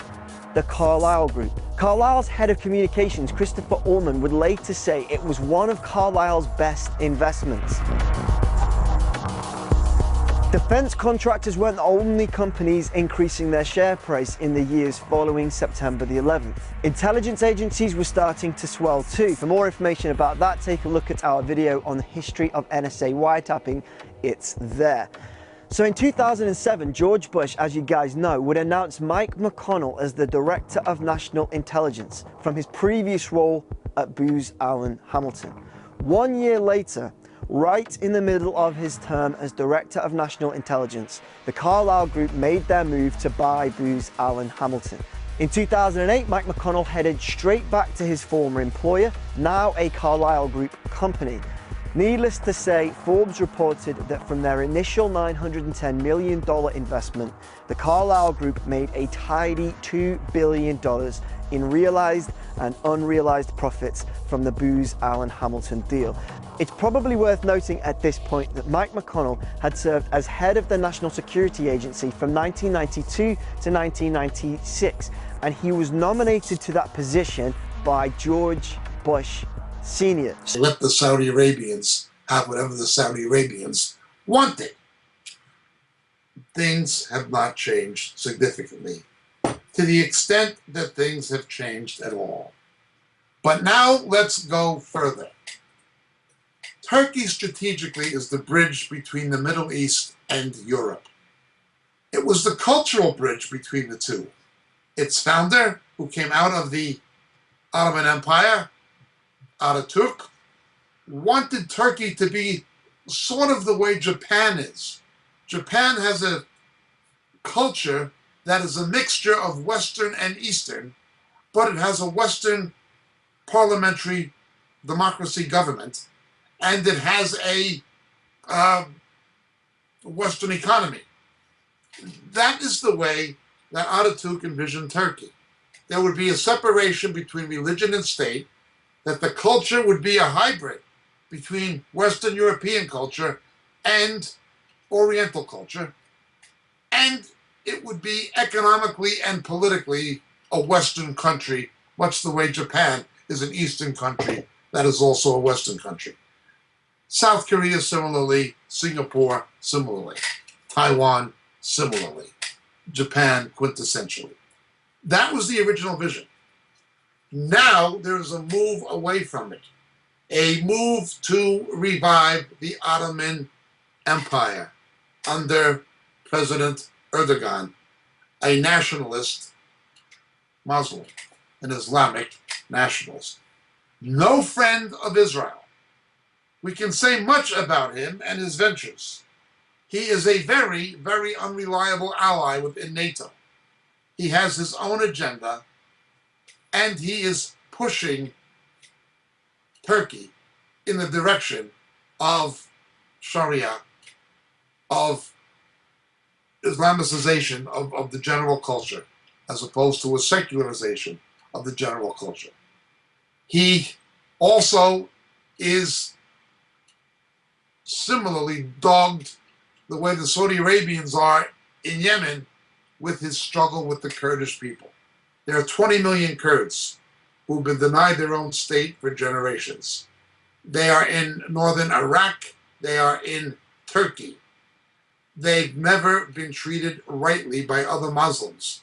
F: the Carlyle Group. Carlyle's head of communications, Christopher Ullman, would later say it was one of Carlyle's best investments. Defense contractors weren't the only companies increasing their share price in the years following September the 11th. Intelligence agencies were starting to swell too. For more information about that, take a look at our video on the history of NSA wiretapping. It's there. So in 2007, George Bush, as you guys know, would announce Mike McConnell as the Director of National Intelligence from his previous role at Booz Allen Hamilton. 1 year later, right in the middle of his term as Director of National Intelligence, the Carlyle Group made their move to buy Booz Allen Hamilton. In 2008, Mike McConnell headed straight back to his former employer, now a Carlyle Group company. Needless to say, Forbes reported that from their initial $910 million investment, the Carlyle Group made a tidy $2 billion in realised and unrealised profits from the Booz Allen Hamilton deal. It's probably worth noting at this point that Mike McConnell had served as head of the National Security Agency from 1992 to 1996, and he was nominated to that position by George Bush Sr.
B: Let the Saudi Arabians have whatever the Saudi Arabians wanted. Things have not changed significantly, to the extent that things have changed at all. But now let's go further. Turkey strategically is the bridge between the Middle East and Europe. It was the cultural bridge between the two. Its founder, who came out of the Ottoman Empire, Ataturk, wanted Turkey to be sort of the way Japan is. Japan has a culture that is a mixture of Western and Eastern, but it has a Western parliamentary democracy government, and it has a Western economy. That is the way that Ataturk envisioned Turkey. There would be a separation between religion and state, that the culture would be a hybrid between Western European culture and Oriental culture, and it would be economically and politically a Western country, much the way Japan is an Eastern country that is also a Western country. South Korea similarly, Singapore similarly, Taiwan similarly, Japan quintessentially. That was the original vision. Now there is a move away from it, a move to revive the Ottoman Empire under President Erdogan, a nationalist Muslim, an Islamic nationalist. No friend of Israel. We can say much about him and his ventures. He is a very, very unreliable ally within NATO. He has his own agenda, and he is pushing Turkey in the direction of Sharia, of Islamicization of the general culture, as opposed to a secularization of the general culture. He also is similarly dogged the way the Saudi Arabians are in Yemen with his struggle with the Kurdish people. There are 20 million Kurds who've been denied their own state for generations. They are in northern Iraq. They are in Turkey. They've never been treated rightly by other Muslims.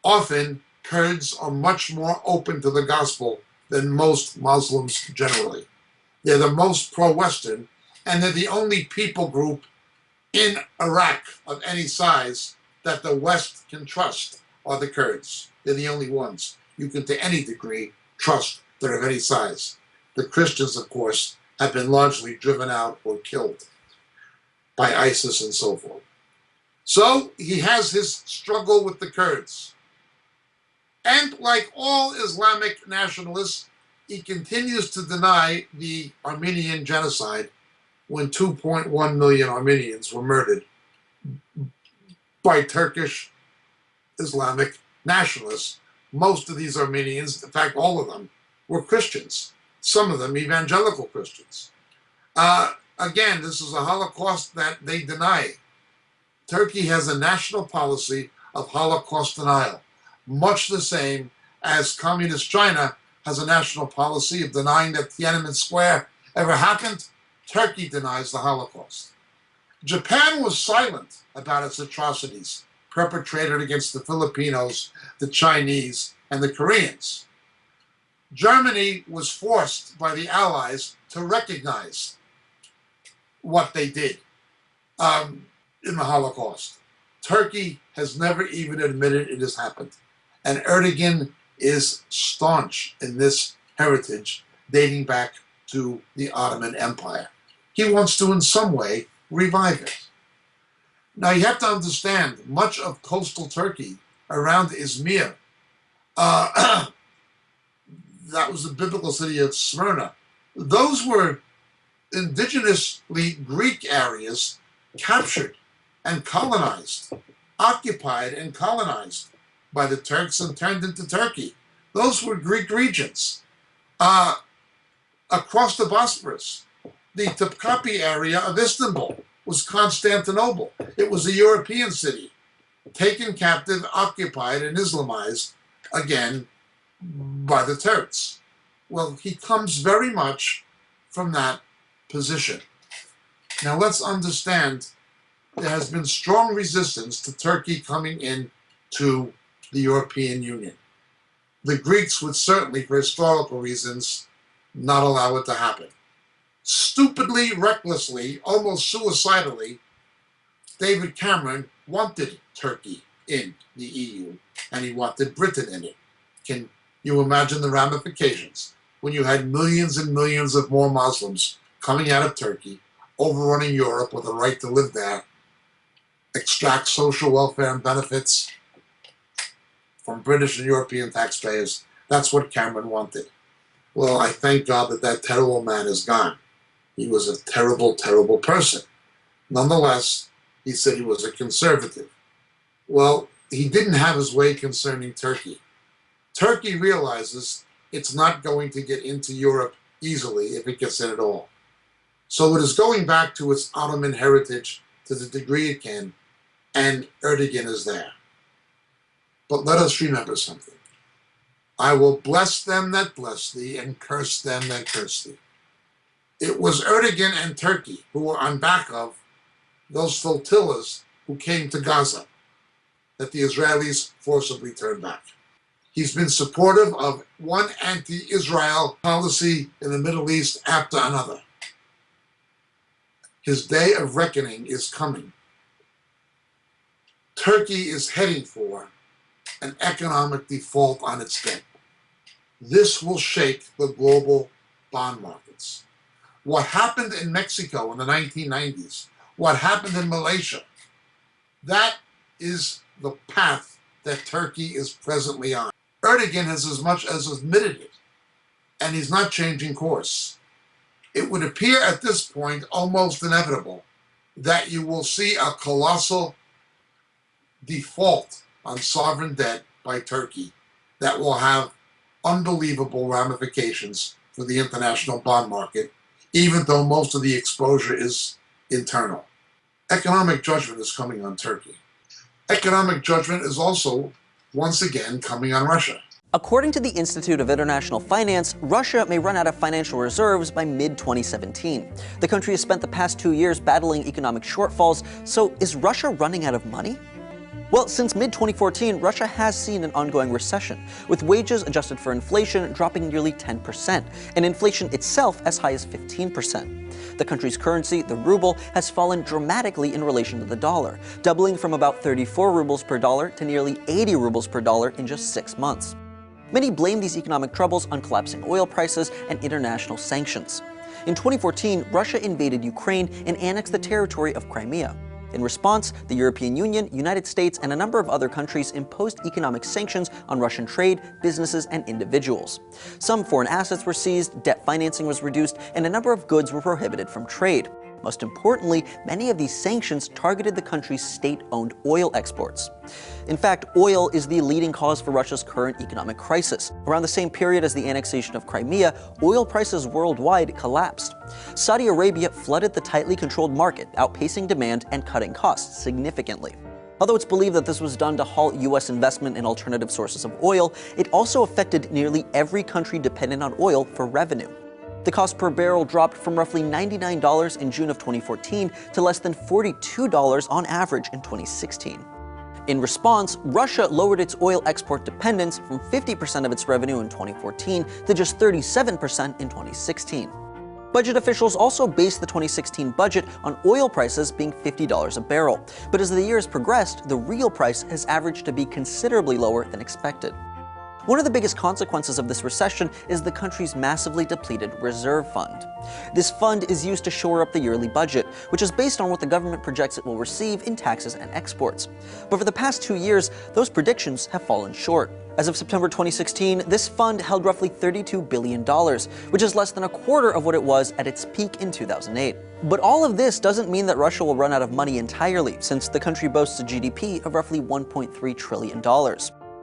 B: Often, Kurds are much more open to the gospel than most Muslims generally. They're the most pro-Western, and they're the only people group in Iraq of any size that the West can trust are the Kurds. They're the only ones you can, to any degree, trust that are of any size. The Christians, of course, have been largely driven out or killed by ISIS and so forth. So he has his struggle with the Kurds. And like all Islamic nationalists, he continues to deny the Armenian genocide when 2.1 million Armenians were murdered by Turkish Islamic nationalists. Most of these Armenians, in fact all of them, were Christians, some of them evangelical Christians. Again, this is a Holocaust that they deny. Turkey has a national policy of Holocaust denial, much the same as Communist China has a national policy of denying that Tiananmen Square ever happened. Turkey denies the Holocaust. Japan was silent about its atrocities perpetrated against the Filipinos, the Chinese, and the Koreans. Germany was forced by the Allies to recognize what they did in the Holocaust. Turkey has never even admitted it has happened. And Erdogan is staunch in this heritage dating back to the Ottoman Empire. He wants to, in some way, revive it. Now, you have to understand, much of coastal Turkey around Izmir, that was the biblical city of Smyrna, those were indigenously Greek areas captured and colonized, occupied and colonized by the Turks and turned into Turkey. Those were Greek regions. Across the Bosporus, the Topkapi area of Istanbul was Constantinople. It was a European city, taken captive, occupied, and Islamized, again, by the Turks. Well, he comes very much from that position. Now let's understand there has been strong resistance to Turkey coming in to the European Union. The Greeks would certainly, for historical reasons, not allow it to happen. Stupidly, recklessly, almost suicidally, David Cameron wanted Turkey in the EU, and he wanted Britain in it. Can you imagine the ramifications when you had millions and millions of more Muslims coming out of Turkey, overrunning Europe with a right to live there, extract social welfare and benefits from British and European taxpayers? That's what Cameron wanted. Well, I thank God that that terrible man is gone. He was a terrible, terrible person. Nonetheless, he said he was a conservative. Well, he didn't have his way concerning Turkey. Turkey realizes it's not going to get into Europe easily if it gets in at all. So it is going back to its Ottoman heritage to the degree it can, and Erdogan is there. But let us remember something. I will bless them that bless thee, and curse them that curse thee. It was Erdogan and Turkey who were on back of those flotillas who came to Gaza that the Israelis forcibly turned back. He's been supportive of one anti-Israel policy in the Middle East after another. His day of reckoning is coming. Turkey is heading for an economic default on its debt. This will shake the global bond markets. What happened in Mexico in the 1990s, what happened in Malaysia, that is the path that Turkey is presently on. Erdogan has as much as admitted it, and he's not changing course. It would appear at this point almost inevitable that you will see a colossal default on sovereign debt by Turkey that will have unbelievable ramifications for the international bond market, even though most of the exposure is internal. Economic judgment is coming on Turkey. Economic judgment is also, once again, coming on Russia.
J: According to the Institute of International Finance, Russia may run out of financial reserves by mid-2017. The country has spent the past 2 years battling economic shortfalls, so is Russia running out of money? Well, since mid-2014, Russia has seen an ongoing recession, with wages adjusted for inflation dropping nearly 10%, and inflation itself as high as 15%. The country's currency, the ruble, has fallen dramatically in relation to the dollar, doubling from about 34 rubles per dollar to nearly 80 rubles per dollar in just 6 months. Many blame these economic troubles on collapsing oil prices and international sanctions. In 2014, Russia invaded Ukraine and annexed the territory of Crimea. In response, the European Union, United States, and a number of other countries imposed economic sanctions on Russian trade, businesses, and individuals. Some foreign assets were seized, debt financing was reduced, and a number of goods were prohibited from trade. Most importantly, many of these sanctions targeted the country's state-owned oil exports. In fact, oil is the leading cause for Russia's current economic crisis. Around the same period as the annexation of Crimea, oil prices worldwide collapsed. Saudi Arabia flooded the tightly controlled market, outpacing demand and cutting costs significantly. Although it's believed that this was done to halt U.S. investment in alternative sources of oil, it also affected nearly every country dependent on oil for revenue. The cost per barrel dropped from roughly $99 in June of 2014 to less than $42 on average in 2016. In response, Russia lowered its oil export dependence from 50% of its revenue in 2014 to just 37% in 2016. Budget officials also based the 2016 budget on oil prices being $50 a barrel, but as the years progressed, the real price has averaged to be considerably lower than expected. One of the biggest consequences of this recession is the country's massively depleted reserve fund. This fund is used to shore up the yearly budget, which is based on what the government projects it will receive in taxes and exports. But for the past 2 years, those predictions have fallen short. As of September 2016, this fund held roughly $32 billion, which is less than a quarter of what it was at its peak in 2008. But all of this doesn't mean that Russia will run out of money entirely, since the country boasts a GDP of roughly $1.3 trillion.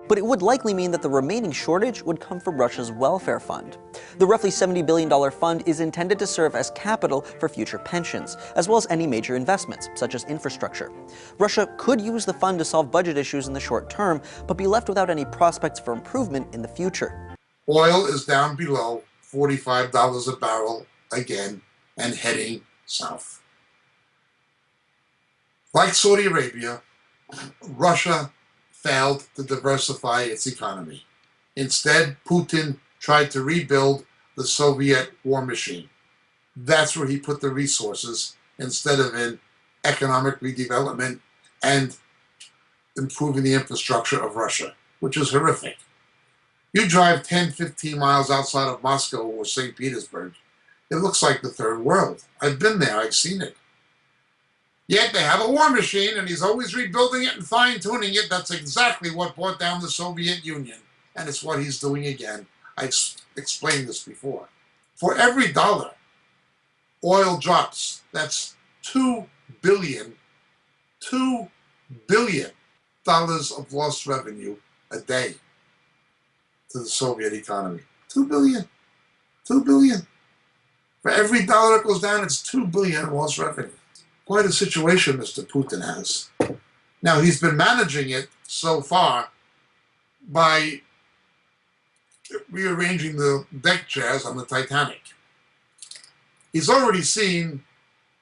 J: But it would likely mean that the remaining shortage would come from Russia's welfare fund. The roughly $70 billion fund is intended to serve as capital for future pensions, as well as any major investments, such as infrastructure. Russia could use the fund to solve budget issues in the short term, but be left without any prospects for improvement in the future.
B: Oil is down below $45 a barrel again and heading south. Like Saudi Arabia, Russia failed to diversify its economy. Instead, Putin tried to rebuild the Soviet war machine. That's where he put the resources instead of in economic redevelopment and improving the infrastructure of Russia, which is horrific. You drive 10, 15 miles outside of Moscow or St. Petersburg, it looks like the third world. I've been there, I've seen it. Yet they have a war machine, and he's always rebuilding it and fine-tuning it. That's exactly what brought down the Soviet Union, and it's what he's doing again. I explained this before. For every dollar oil drops, that's $2 billion of lost revenue a day to the Soviet economy. $2 billion. $2 billion. For every dollar that goes down, it's $2 billion in lost revenue. Quite a situation Mr. Putin has. Now, he's been managing it so far by rearranging the deck chairs on the Titanic. He's already seen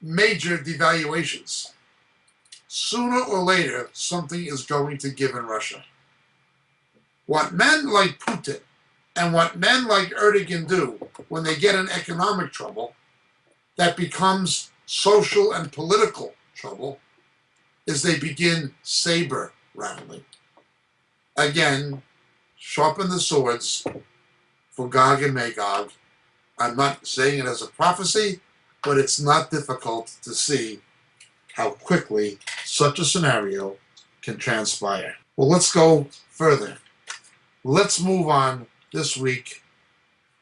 B: major devaluations. Sooner or later, something is going to give in Russia. What men like Putin and what men like Erdogan do when they get in economic trouble, that becomes social and political trouble, is they begin saber rattling. Again, sharpen the swords for Gog and Magog. I'm not saying it as a prophecy, but it's not difficult to see how quickly such a scenario can transpire. Well, let's go further. Let's move on this week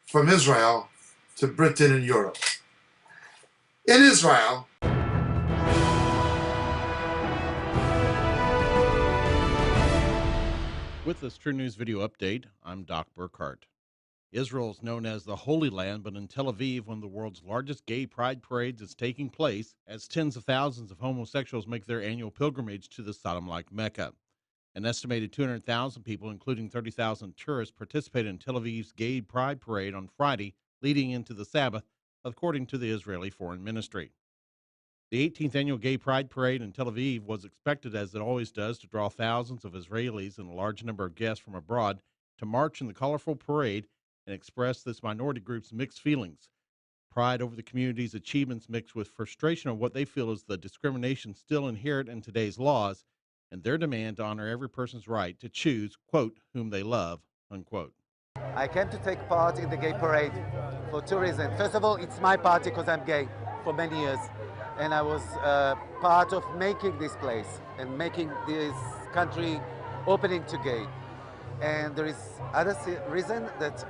B: from Israel to Britain and Europe. In Israel,
K: with this True News video update, I'm Doc Burkhart. Israel is known as the Holy Land, but in Tel Aviv, one of the world's largest gay pride parades is taking place as tens of thousands of homosexuals make their annual pilgrimage to the Sodom-like Mecca. An estimated 200,000 people, including 30,000 tourists, participated in Tel Aviv's gay pride parade on Friday, leading into the Sabbath, according to the Israeli Foreign Ministry. The 18th annual Gay Pride Parade in Tel Aviv was expected, as it always does, to draw thousands of Israelis and a large number of guests from abroad to march in the colorful parade and express this minority group's mixed feelings. Pride over the community's achievements mixed with frustration of what they feel is the discrimination still inherent in today's laws and their demand to honor every person's right to choose, quote, whom they love, unquote.
L: I came to take part in the gay parade for two reasons. First of all, it's my party because I'm gay for many years. And I was part of making this place and making this country opening to gay. And there is other reason that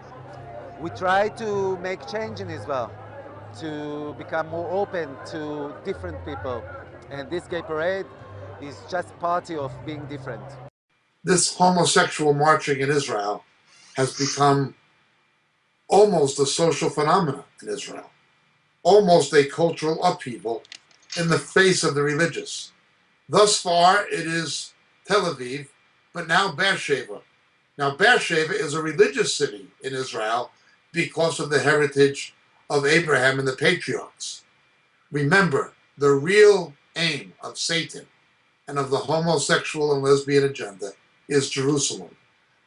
L: we try to make change in Israel, to become more open to different people. And this gay parade is just part of being different.
B: This homosexual marching in Israel has become almost a social phenomenon in Israel, almost a cultural upheaval in the face of the religious. Thus far, it is Tel Aviv, but now Beersheba. Now, Beersheba is a religious city in Israel because of the heritage of Abraham and the patriarchs. Remember, the real aim of Satan and of the homosexual and lesbian agenda is Jerusalem,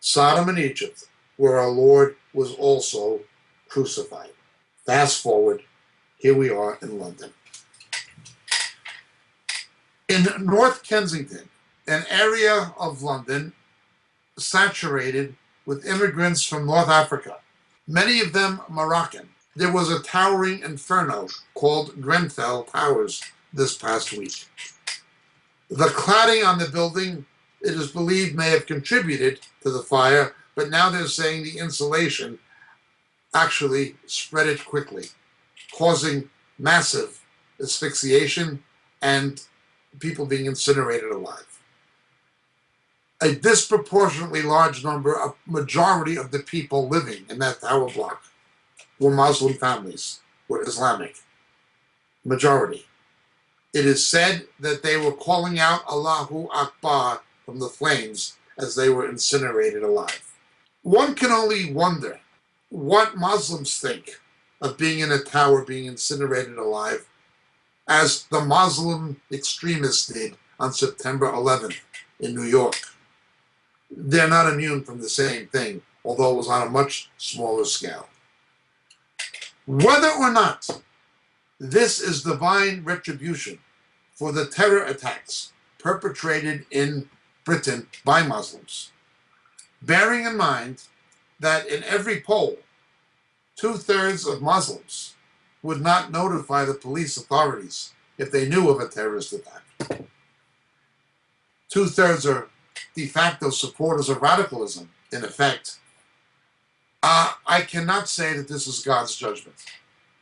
B: Sodom and Egypt, where our Lord was also crucified. Fast forward, here we are in London. In North Kensington, an area of London saturated with immigrants from North Africa, many of them Moroccan, there was a towering inferno called Grenfell Towers this past week. The cladding on the building, it is believed, may have contributed to the fire, but now they're saying the insulation actually spread it quickly, causing massive asphyxiation and people being incinerated alive. a disproportionately large number, a majority of the people living in that tower block were Muslim families, were Islamic. Majority. It is said that they were calling out Allahu Akbar from the flames as they were incinerated alive. One can only wonder what Muslims think of being in a tower being incinerated alive, as the Muslim extremists did on September 11th in New York. They're not immune from the same thing, although it was on a much smaller scale. Whether or not this is divine retribution for the terror attacks perpetrated in Britain by Muslims, bearing in mind that in every poll, 2/3 of Muslims would not notify the police authorities if they knew of a terrorist attack. 2/3 are de facto supporters of radicalism, in effect. I cannot say that this is God's judgment.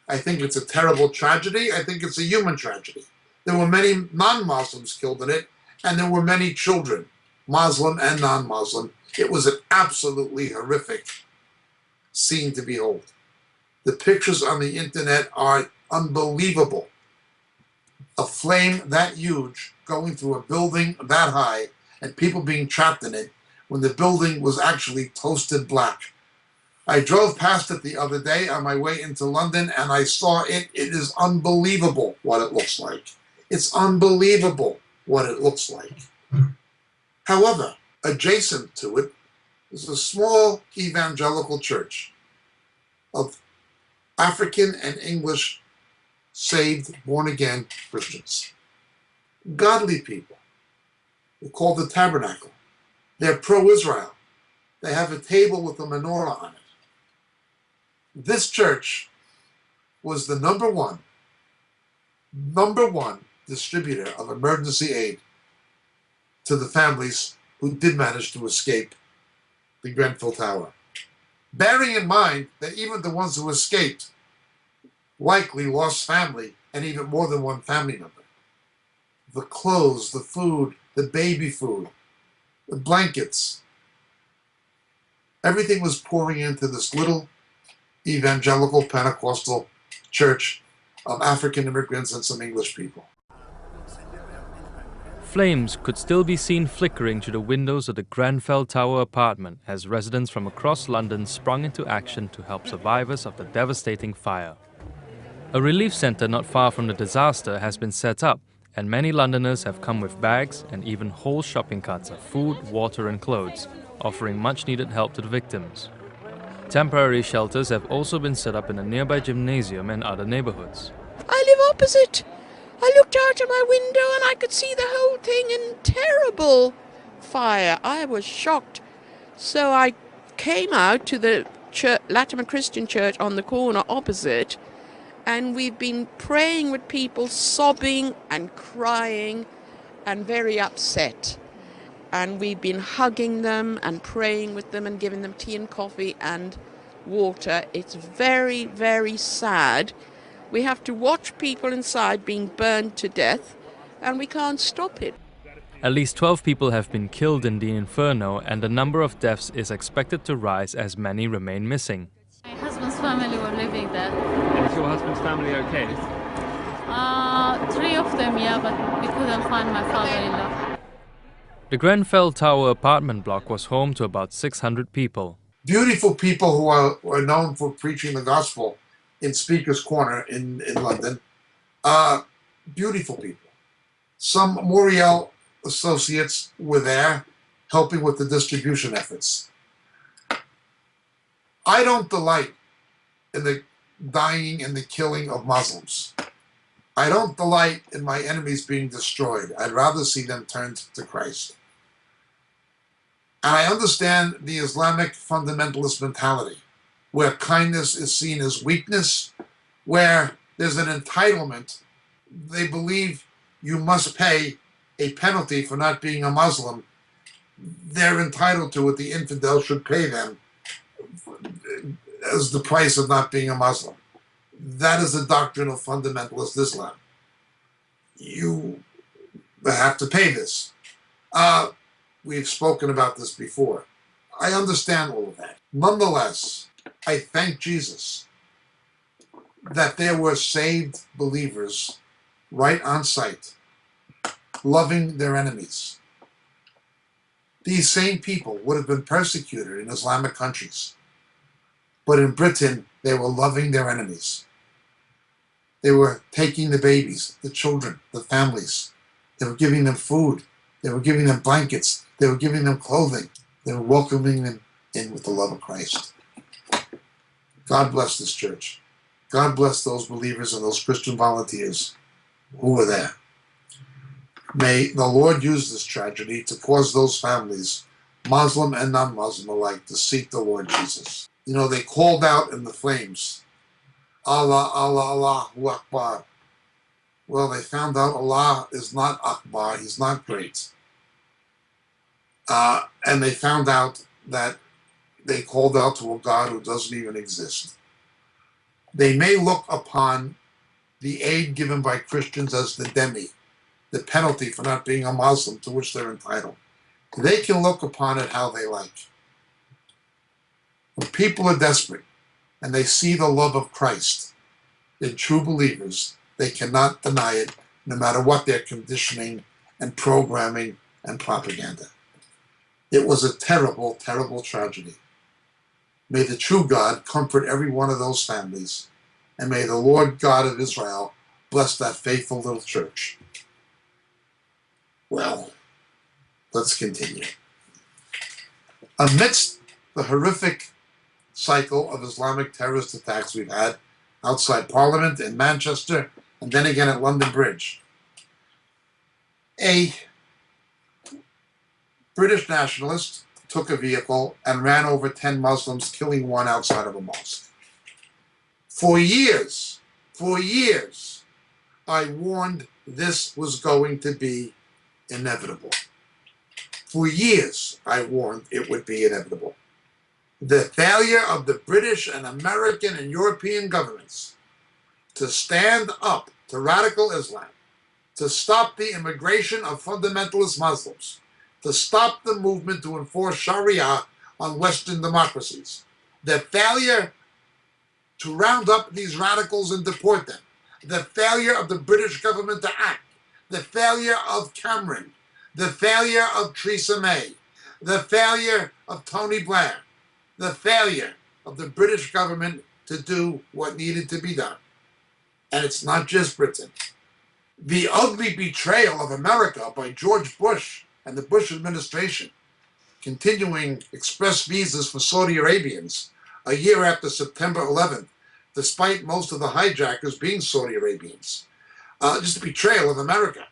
B: I think it's a terrible tragedy. I think it's a human tragedy. There were many non-Muslims killed in it, and there were many children, Muslim and non-Muslim. It was an absolutely horrific scene to behold. The pictures on the internet are unbelievable. A flame that huge going through a building that high and people being trapped in it when the building was actually toasted black. I drove past it the other day on my way into London and I saw it. It is unbelievable what it looks like. It's unbelievable what it looks like. However, adjacent to it is a small evangelical church of African and English saved, born-again Christians. Godly people. They're called the Tabernacle. They're pro-Israel. They have a table with a menorah on it. This church was the number one distributor of emergency aid to the families who did manage to escape the Grenfell Tower. Bearing in mind that even the ones who escaped likely lost family and even more than one family member. The clothes, the food, the baby food, the blankets, everything was pouring into this little evangelical Pentecostal church of African immigrants and some English people.
M: Flames could still be seen flickering through the windows of the Grenfell Tower apartment as residents from across London sprung into action to help survivors of the devastating fire. A relief centre not far from the disaster has been set up, and many Londoners have come with bags and even whole shopping carts of food, water and clothes, offering much-needed help to the victims. Temporary shelters have also been set up in a nearby gymnasium and other neighbourhoods.
N: I live opposite. I looked out of my window and I could see the whole thing in terrible fire. I was shocked. So I came out to the Latimer Christian Church on the corner opposite, and we've been praying with people, sobbing and crying and very upset. And we've been hugging them and praying with them and giving them tea and coffee and water. It's very, very sad. We have to watch people inside being burned to death, and we can't stop it.
M: At least 12 people have been killed in the inferno, and the number of deaths is expected to rise as many remain missing.
O: My husband's family were living there.
P: And is your husband's family okay?
O: 3 of them, yeah, but we couldn't find my father-in-law.
M: The Grenfell Tower apartment block was home to about 600 people.
B: Beautiful people who are known for preaching the gospel in Speaker's Corner in London. Beautiful people. Some Moriel associates were there helping with the distribution efforts. I don't delight in the dying and the killing of Muslims. I don't delight in my enemies being destroyed. I'd rather see them turned to Christ. And I understand the Islamic fundamentalist mentality, where kindness is seen as weakness, where there's an entitlement. They believe you must pay a penalty for not being a Muslim. They're entitled to it. The infidel should pay them as the price of not being a Muslim. That is the doctrine of fundamentalist Islam. You have to pay this. We've spoken about this before. I understand all of that. Nonetheless, I thank Jesus that there were saved believers right on site, loving their enemies. These same people would have been persecuted in Islamic countries. But in Britain, they were loving their enemies. They were taking the babies, the children, the families. They were giving them food. They were giving them blankets. They were giving them clothing. They were welcoming them in with the love of Christ. God bless this church. God bless those believers and those Christian volunteers who were there. May the Lord use this tragedy to cause those families, Muslim and non-Muslim alike, to seek the Lord Jesus. You know, they called out in the flames, Allah, Allah, Allahu Akbar. Well, they found out Allah is not Akbar, He's not great. And they found out that they called out to a God who doesn't even exist. They may look upon the aid given by Christians as the demi, the penalty for not being a Muslim to which they're entitled. They can look upon it how they like. When people are desperate and they see the love of Christ in true believers, they cannot deny it, no matter what their conditioning and programming and propaganda. It was a terrible, terrible tragedy. May the true God comfort every one of those families, and may the Lord God of Israel bless that faithful little church. Well, let's continue. Amidst the horrific cycle of Islamic terrorist attacks we've had outside Parliament in Manchester and then again at London Bridge, a British nationalist took a vehicle and ran over 10 Muslims, killing one outside of a mosque. For years, I warned this was going to be inevitable. For years, I warned it would be inevitable. The failure of the British and American and European governments to stand up to radical Islam, to stop the immigration of fundamentalist Muslims, to stop the movement to enforce Sharia on Western democracies, the failure to round up these radicals and deport them, the failure of the British government to act, the failure of Cameron, the failure of Theresa May, the failure of Tony Blair, the failure of the British government to do what needed to be done. And it's not just Britain. The ugly betrayal of America by George Bush and the Bush administration, continuing express visas for Saudi Arabians a year after September 11th, despite most of the hijackers being Saudi Arabians. Just the betrayal of America.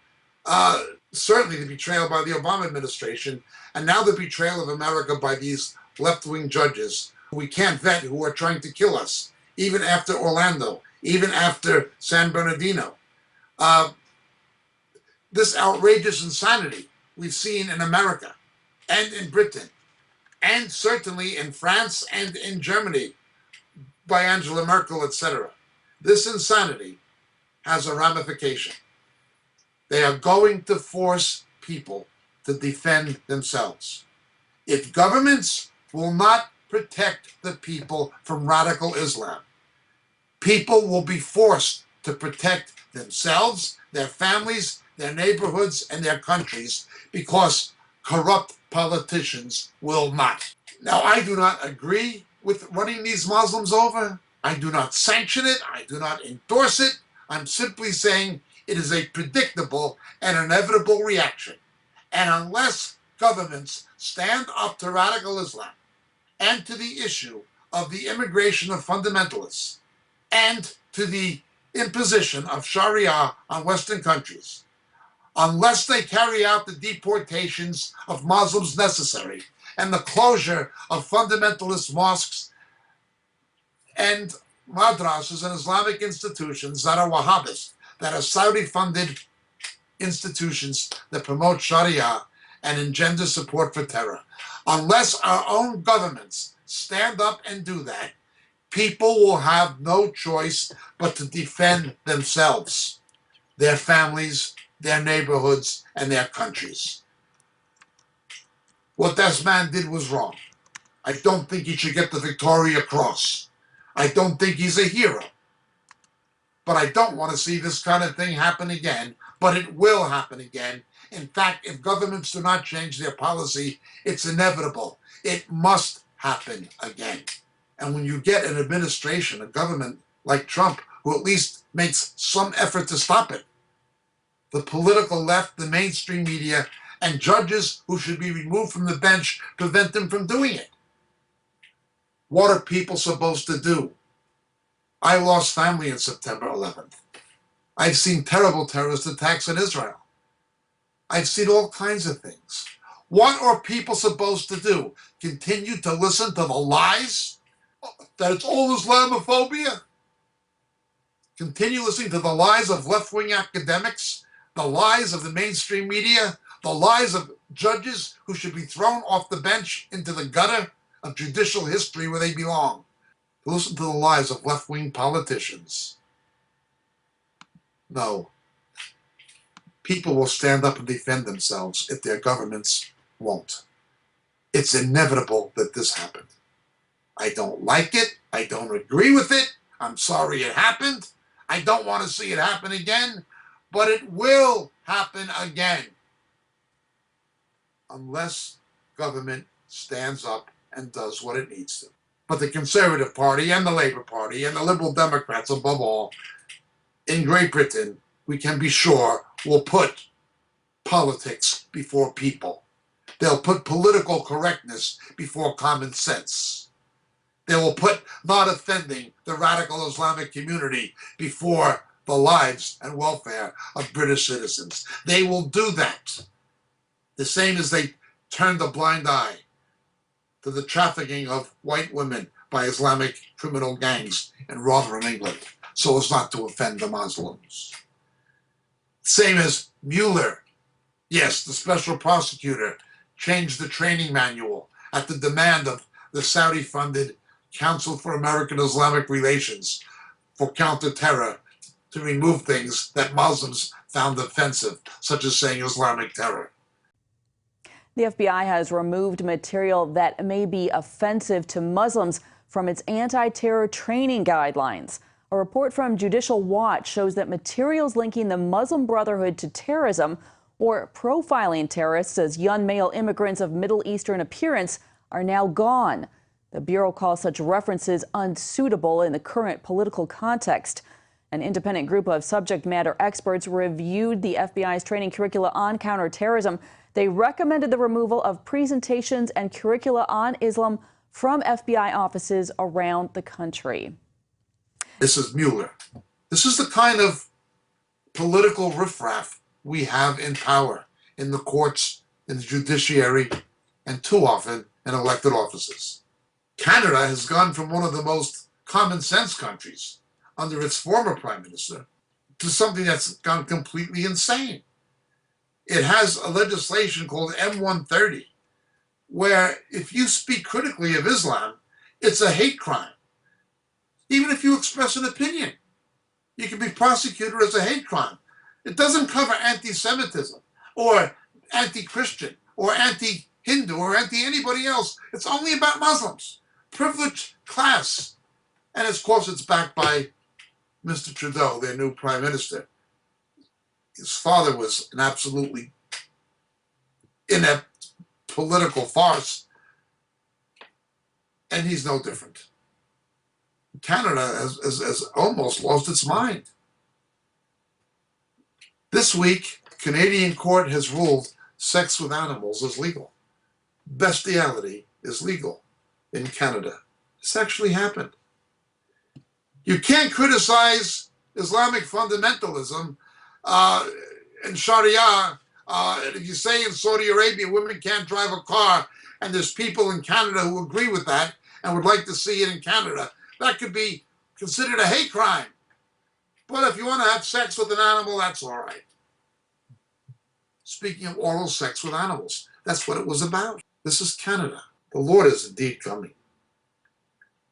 B: Certainly the betrayal by the Obama administration, and now the betrayal of America by these left-wing judges who we can't vet, who are trying to kill us, even after Orlando, even after San Bernardino. This outrageous insanity we've seen in America and in Britain, and certainly in France and in Germany by Angela Merkel, etc. This insanity has a ramification. They are going to force people to defend themselves. If governments will not protect the people from radical Islam, people will be forced to protect themselves, their families, their neighborhoods, and their countries, because corrupt politicians will not. Now, I do not agree with running these Muslims over. I do not sanction it. I do not endorse it. I'm simply saying it is a predictable and inevitable reaction. And unless governments stand up to radical Islam and to the issue of the immigration of fundamentalists and to the imposition of Sharia on Western countries, unless they carry out the deportations of Muslims necessary and the closure of fundamentalist mosques and madrasas and Islamic institutions that are Wahhabist, that are Saudi-funded institutions that promote Sharia and engender support for terror. Unless our own governments stand up and do that, people will have no choice but to defend themselves, their families, their neighborhoods, and their countries. What this man did was wrong. I don't think he should get the Victoria Cross. I don't think he's a hero. But I don't want to see this kind of thing happen again. But it will happen again. In fact, if governments do not change their policy, it's inevitable. It must happen again. And when you get an administration, a government like Trump, who at least makes some effort to stop it, the political left, the mainstream media, and judges who should be removed from the bench prevent them from doing it. What are people supposed to do? I lost family on September 11th. I've seen terrible terrorist attacks in Israel. I've seen all kinds of things. What are people supposed to do? Continue to listen to the lies? That it's all Islamophobia? Continue listening to the lies of left-wing academics? The lies of the mainstream media? The lies of judges who should be thrown off the bench into the gutter of judicial history where they belong? To listen to the lies of left-wing politicians? No. People will stand up and defend themselves if their governments won't. It's inevitable that this happened. I don't like it. I don't agree with it. I'm sorry it happened. I don't want to see it happen again. But it will happen again. Unless government stands up and does what it needs to. But the Conservative Party and the Labour Party and the Liberal Democrats, above all, in Great Britain, we can be sure, will put politics before people. They'll put political correctness before common sense. They will put not offending the radical Islamic community before the lives and welfare of British citizens. They will do that. The same as they turned a blind eye to the trafficking of white women by Islamic criminal gangs in Rotherham, England, so as not to offend the Muslims. Same as Mueller. Yes, the special prosecutor changed the training manual at the demand of the Saudi-funded Council for American Islamic Relations for counter-terror to remove things that Muslims found offensive, such as saying Islamic terror.
Q: The FBI has removed material that may be offensive to Muslims from its anti-terror training guidelines. A report from Judicial Watch shows that materials linking the Muslim Brotherhood to terrorism or profiling terrorists as young male immigrants of Middle Eastern appearance are now gone. The Bureau calls such references unsuitable in the current political context. An independent group of subject matter experts reviewed the FBI's training curricula on counterterrorism. They recommended the removal of presentations and curricula on Islam from FBI offices around the country.
B: This is Mueller. This is the kind of political riffraff we have in power, in the courts, in the judiciary, and too often in elected offices. Canada has gone from one of the most common sense countries under its former prime minister to something that's gone completely insane. It has a legislation called M130, where if you speak critically of Islam, it's a hate crime. Even if you express an opinion, you can be prosecuted as a hate crime. It doesn't cover anti-Semitism or anti-Christian or anti-Hindu or anti-anybody else. It's only about Muslims. Privileged class. And of course it's backed by Mr. Trudeau, their new prime minister. His father was an absolutely inept political farce, and he's no different. Canada has almost lost its mind. This week, a Canadian court has ruled sex with animals is legal. Bestiality is legal in Canada. This actually happened. You can't criticize Islamic fundamentalism and Sharia. If you say in Saudi Arabia women can't drive a car, and there's people in Canada who agree with that and would like to see it in Canada, that could be considered a hate crime. But if you want to have sex with an animal, that's all right. Speaking of oral sex with animals, that's what it was about. This is Canada. The Lord is indeed coming.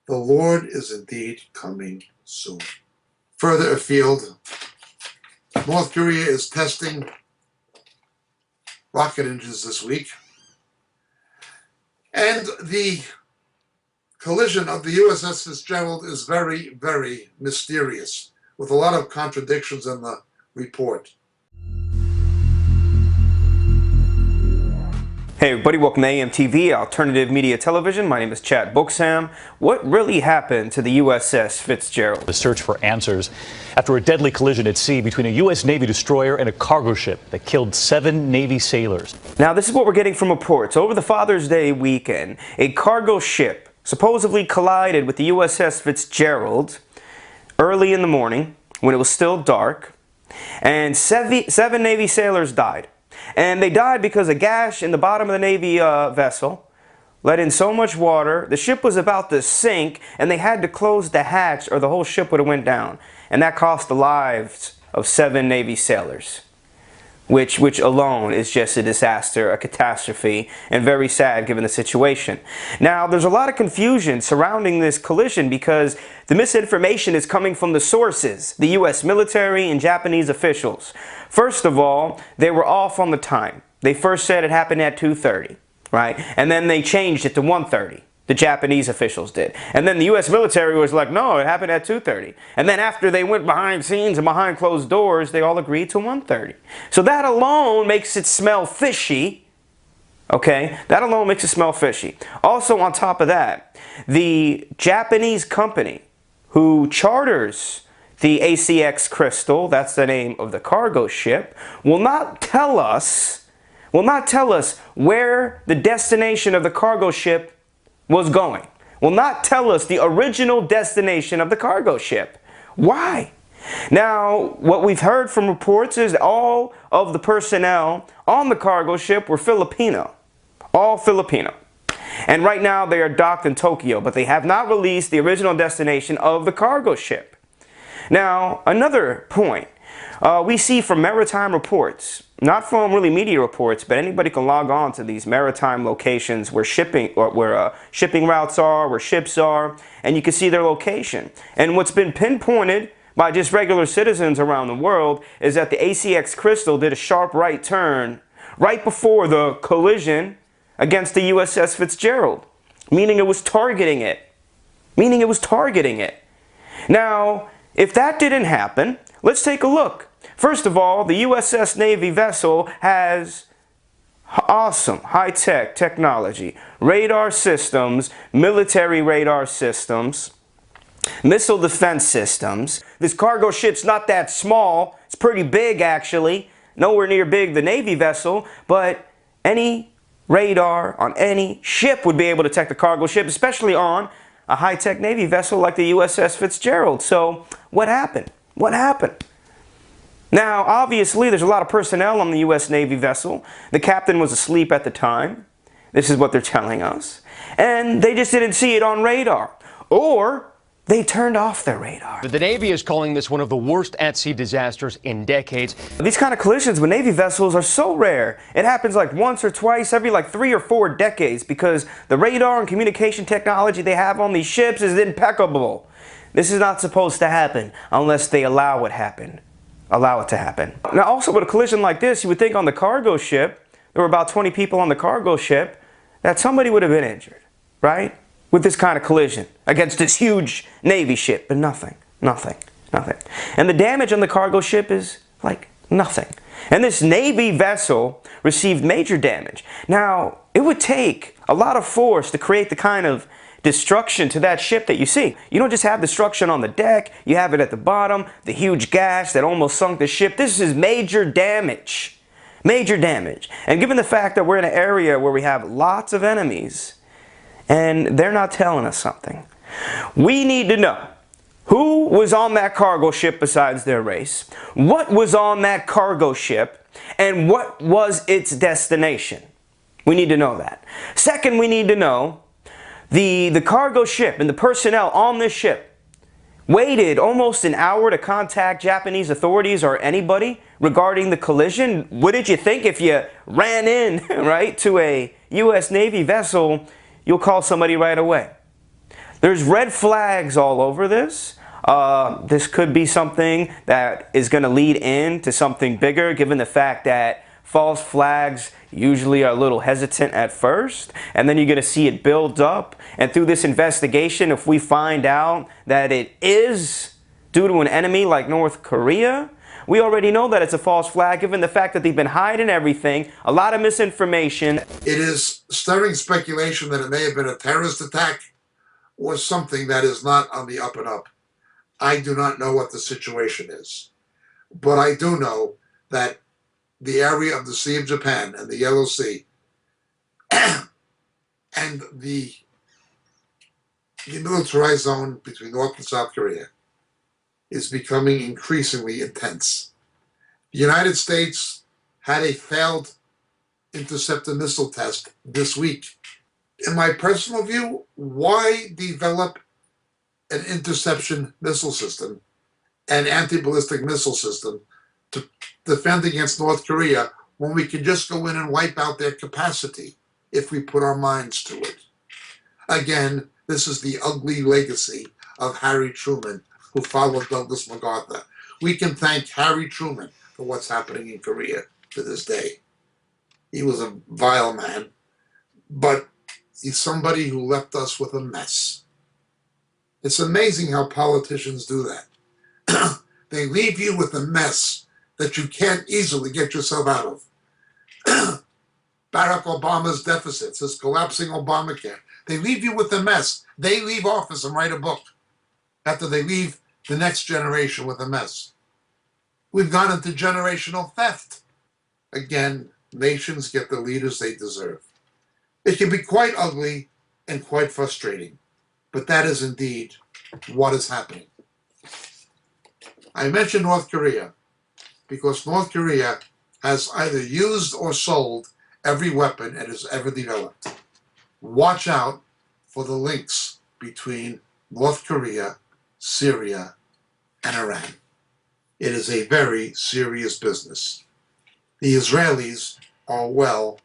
B: The Lord is indeed coming soon. Further afield, North Korea is testing rocket engines this week. And the collision of the USS Fitzgerald is very, very mysterious, with a lot of contradictions in the report.
R: Hey everybody, welcome to AMTV, Alternative Media Television. My name is Chad Booksam. What really happened to the USS Fitzgerald?
S: The search for answers after a deadly collision at sea between a U.S. Navy destroyer and a cargo ship that killed 7 Navy sailors.
R: Now this is what we're getting from reports. Over the Father's Day weekend, a cargo ship supposedly collided with the USS Fitzgerald early in the morning when it was still dark, and 7 Navy sailors died. And they died because a gash in the bottom of the Navy vessel let in so much water, the ship was about to sink, and they had to close the hatch or the whole ship would have went down. And that cost the lives of 7 Navy sailors, which alone is just a disaster, a catastrophe, and very sad given the situation. Now, there's a lot of confusion surrounding this collision because the misinformation is coming from the sources, the U.S. military and Japanese officials. First of all, they were off on the time. They first said it happened at 2:30, right? And then they changed it to 1:30. The Japanese officials did. And then the U.S. military was like, no, it happened at 2:30. And then after they went behind scenes and behind closed doors, they all agreed to 1:30. So that alone makes it smell fishy. Okay? That alone makes it smell fishy. Also, on top of that, the Japanese company who charters the ACX Crystal, that's the name of the cargo ship, will not tell us where the destination of the cargo ship was going. Will not tell us the original destination of the cargo ship. Why? Now, what we've heard from reports is all of the personnel on the cargo ship were Filipino. All Filipino. And right now they are docked in Tokyo, but they have not released the original destination of the cargo ship. Now, another point. We see from maritime reports, not from really media reports, but anybody can log on to these maritime locations where shipping routes are, where ships are, and you can see their location. And what's been pinpointed by just regular citizens around the world is that the ACX Crystal did a sharp right turn right before the collision against the USS Fitzgerald, meaning it was targeting it. Now, if that didn't happen, let's take a look. First of all, the USS Navy vessel has awesome high-tech technology, radar systems, military radar systems, missile defense systems. This cargo ship's not that small. It's pretty big, actually. Nowhere near big the Navy vessel, but any radar on any ship would be able to detect the cargo ship, especially on a high-tech Navy vessel like the USS Fitzgerald. So, what happened? What happened? Now, obviously, there's a lot of personnel on the U.S. Navy vessel. The captain was asleep at the time. This is what they're telling us. And they just didn't see it on radar. Or they turned off their radar.
T: The Navy is calling this one of the worst at-sea disasters in decades.
R: These kind of collisions with Navy vessels are so rare. It happens like once or twice every like 3 or 4 decades because the radar and communication technology they have on these ships is impeccable. This is not supposed to happen unless they allow it to happen. Now also with a collision like this, you would think on the cargo ship, there were about 20 people on the cargo ship, that somebody would have been injured, right? With this kind of collision against this huge Navy ship, but nothing. And the damage on the cargo ship is like nothing. And this Navy vessel received major damage. Now, it would take a lot of force to create the kind of destruction to that ship that you see. You don't just have destruction on the deck, you have it at the bottom, the huge gash that almost sunk the ship. This is major damage. Major damage. And given the fact that we're in an area where we have lots of enemies, and they're not telling us something, we need to know who was on that cargo ship besides their race, what was on that cargo ship, and what was its destination. We need to know that. Second, we need to know the cargo ship and the personnel on this ship waited almost an hour to contact Japanese authorities or anybody regarding the collision. What did you think if you ran in, right, to a U.S. Navy vessel? You'll call somebody right away. There's red flags all over this. This could be something that is going to lead into something bigger, given the fact that false flags usually are a little hesitant at first, and then you're going to see it build up. And through this investigation, if we find out that it is due to an enemy like North Korea, we already know that it's a false flag given the fact that they've been hiding everything, a lot of misinformation.
B: It is stirring speculation that it may have been a terrorist attack or something that is not on the up and up. I do not know what the situation is, but I do know that the area of the Sea of Japan and the Yellow Sea and the demilitarized zone between North and South Korea is becoming increasingly intense. The United States had a failed interceptor missile test this week. In my personal view, why develop an interception missile system and anti-ballistic missile system to defend against North Korea when we can just go in and wipe out their capacity if we put our minds to it? Again, this is the ugly legacy of Harry Truman, who followed Douglas MacArthur. We can thank Harry Truman for what's happening in Korea to this day. He was a vile man, but he's somebody who left us with a mess. It's amazing how politicians do that. They leave you with a mess that you can't easily get yourself out of. Barack Obama's deficits, his collapsing Obamacare. They leave you with a mess. They leave office and write a book after they leave the next generation with a mess. We've gone into generational theft. Again, nations get the leaders they deserve. It can be quite ugly and quite frustrating, but that is indeed what is happening. I mentioned North Korea because North Korea has either used or sold every weapon it has ever developed. Watch out for the links between North Korea, Syria, and Iran. It is a very serious business. The Israelis are well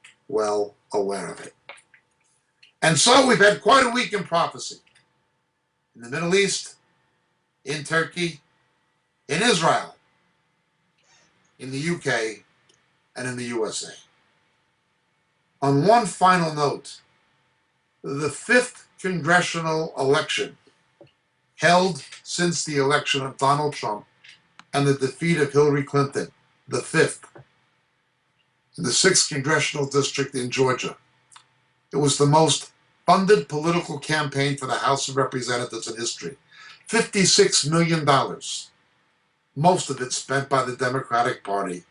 B: aware of it. And so we've had quite a week in prophecy. In the Middle East, in Turkey, in Israel, in the UK, and in the USA. On one final note, the 5th congressional election held since the election of Donald Trump and the defeat of Hillary Clinton, the 5th, in the 6th congressional district in Georgia. It was the most funded political campaign for the House of Representatives in history. $56 million, most of it spent by the Democratic Party.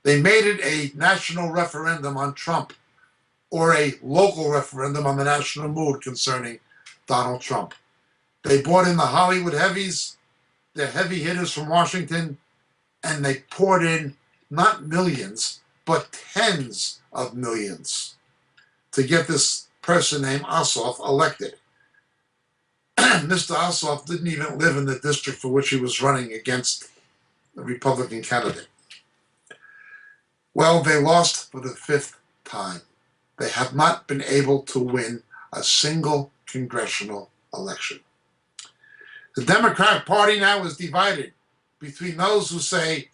B: They made it a national referendum on Trump or a local referendum on the national mood concerning Donald Trump. They brought in the Hollywood heavies, the heavy hitters from Washington, and they poured in not millions, but tens of millions to get this person named Ossoff elected. Mr. Ossoff didn't even live in the district for which he was running against the Republican candidate. Well, they lost for the 5th time. They have not been able to win a single congressional election. The Democratic Party now is divided between those who say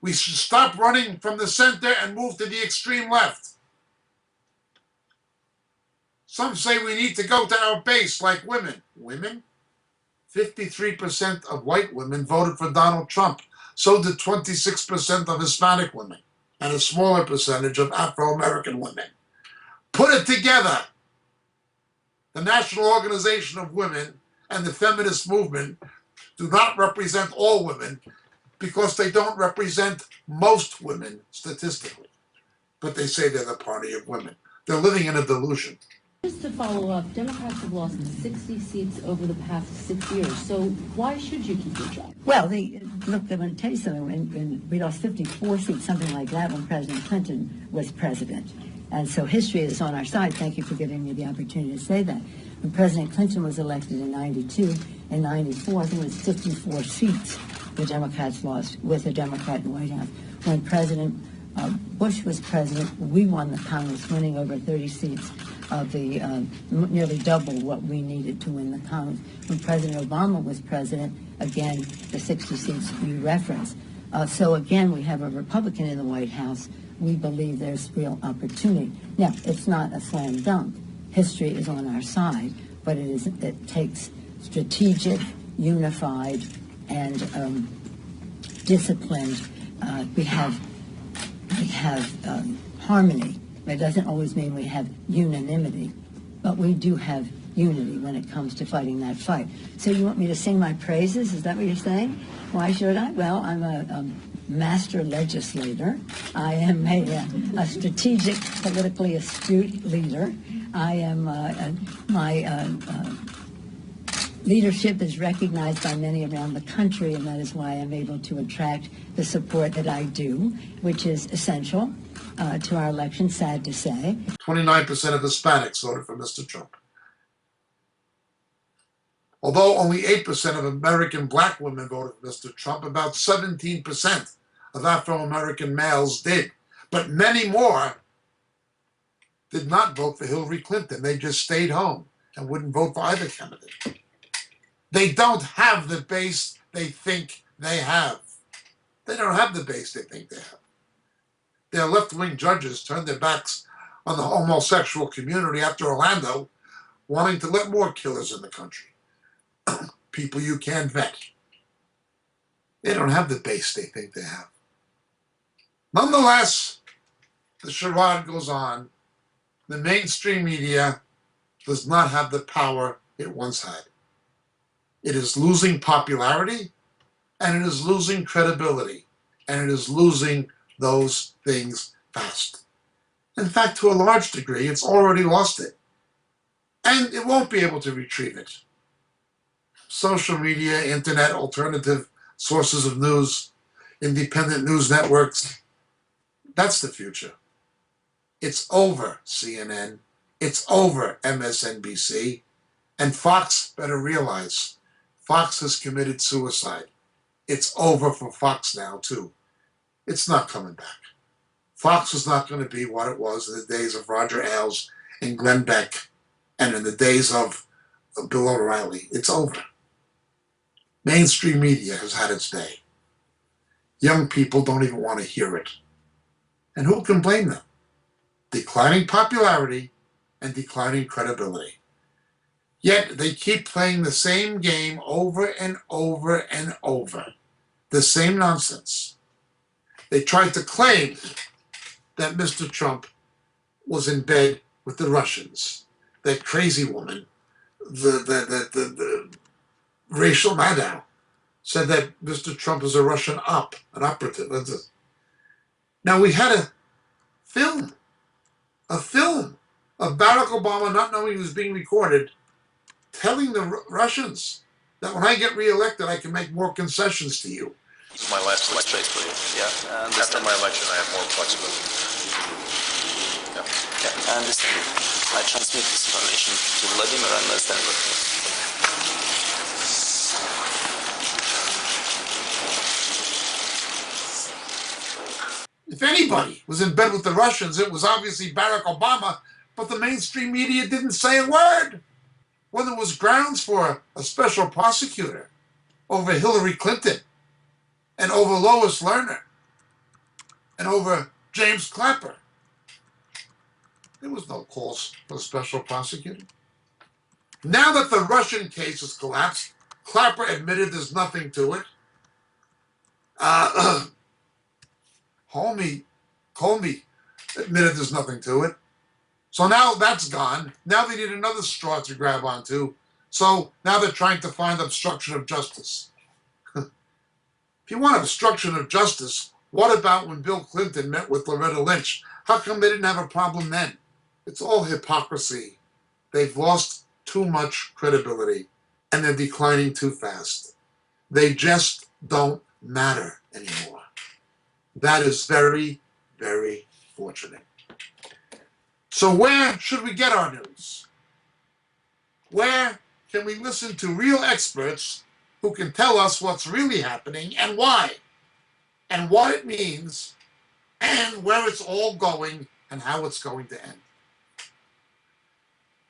B: we should stop running from the center and move to the extreme left. Some say we need to go to our base like women. Women? 53% of white women voted for Donald Trump. So did 26% of Hispanic women and a smaller percentage of Afro-American women. Put it together. The National Organization of Women and the feminist movement do not represent all women because they don't represent most women statistically. But they say they're the party of women. They're living in a delusion.
U: Just to follow up, Democrats have lost 60 seats over the past 6 years. So why should you keep your job?
V: Well, look, I'm going to tell you something. When we lost 54 seats, something like that, when President Clinton was president. And so history is on our side. Thank you for giving me the opportunity to say that. When President Clinton was elected in 92 and 94, I think it was 54 seats the Democrats lost with a Democrat in the White House. When President Bush was president, we won the Congress, winning over 30 seats of the nearly double what we needed to win the Congress. When President Obama was president, again, the 60 seats you referenced. So again, we have a Republican in the White House we believe there's real opportunity. Now, it's not a slam dunk. History is on our side, but it takes strategic, unified, and disciplined. We have harmony. It doesn't always mean we have unanimity, but we do have unity when it comes to fighting that fight. So you want me to sing my praises? Is that what you're saying? Why should I? Well, I'm a master legislator. I am a strategic, politically astute leader. I am my leadership is recognized by many around the country, and that is why I'm able to attract the support that I do, which is essential to our election, sad to say.
B: 29% of Hispanics voted for Mr. Trump. Although only 8% of American black women voted for Mr. Trump, about 17% of Afro-American males did. But many more did not vote for Hillary Clinton. They just stayed home and wouldn't vote for either candidate. They don't have the base they think they have. They don't have the base they think they have. Their left-wing judges turned their backs on the homosexual community after Orlando, wanting to let more killers in the country. People you can't vet. They don't have the base they think they have. Nonetheless, the charade goes on. The mainstream media does not have the power it once had. It is losing popularity, and it is losing credibility, and it is losing those things fast. In fact, to a large degree, it's already lost it. And it won't be able to retrieve it. Social media, internet, alternative sources of news, independent news networks, that's the future. It's over, CNN. It's over, MSNBC. And Fox better realize Fox has committed suicide. It's over for Fox now, too. It's not coming back. Fox is not going to be what it was in the days of Roger Ailes and Glenn Beck and in the days of Bill O'Reilly. It's over. Mainstream media has had its day. Young people don't even want to hear it. And who can blame them? Declining popularity and declining credibility. Yet they keep playing the same game over and over and over. The same nonsense. They tried to claim that Mr. Trump was in bed with the Russians. That crazy woman, the Rachel Maddow, said that Mr. Trump is a Russian an operative. Now we had a film of Barack Obama, not knowing he was being recorded, telling the Russians that when I get reelected, I can make more concessions to you.
A: This is my last election. Yeah, after my election, I have more flexibility. Yeah, I understand. I transmit this information to Vladimir and understand what.
B: If anybody was in bed with the Russians, it was obviously Barack Obama, but the mainstream media didn't say a word. When there was grounds for a special prosecutor over Hillary Clinton and over Lois Lerner and over James Clapper, there was no calls for a special prosecutor. Now that the Russian case has collapsed, Clapper admitted there's nothing to it. Comey admitted there's nothing to it. So now that's gone. Now they need another straw to grab onto. So now they're trying to find obstruction of justice. If you want obstruction of justice, what about when Bill Clinton met with Loretta Lynch? How come they didn't have a problem then? It's all hypocrisy. They've lost too much credibility, and they're declining too fast. They just don't matter anymore. That is very, very fortunate. So where should we get our news? Where can we listen to real experts who can tell us what's really happening and why, and what it means, and where it's all going and how it's going to end?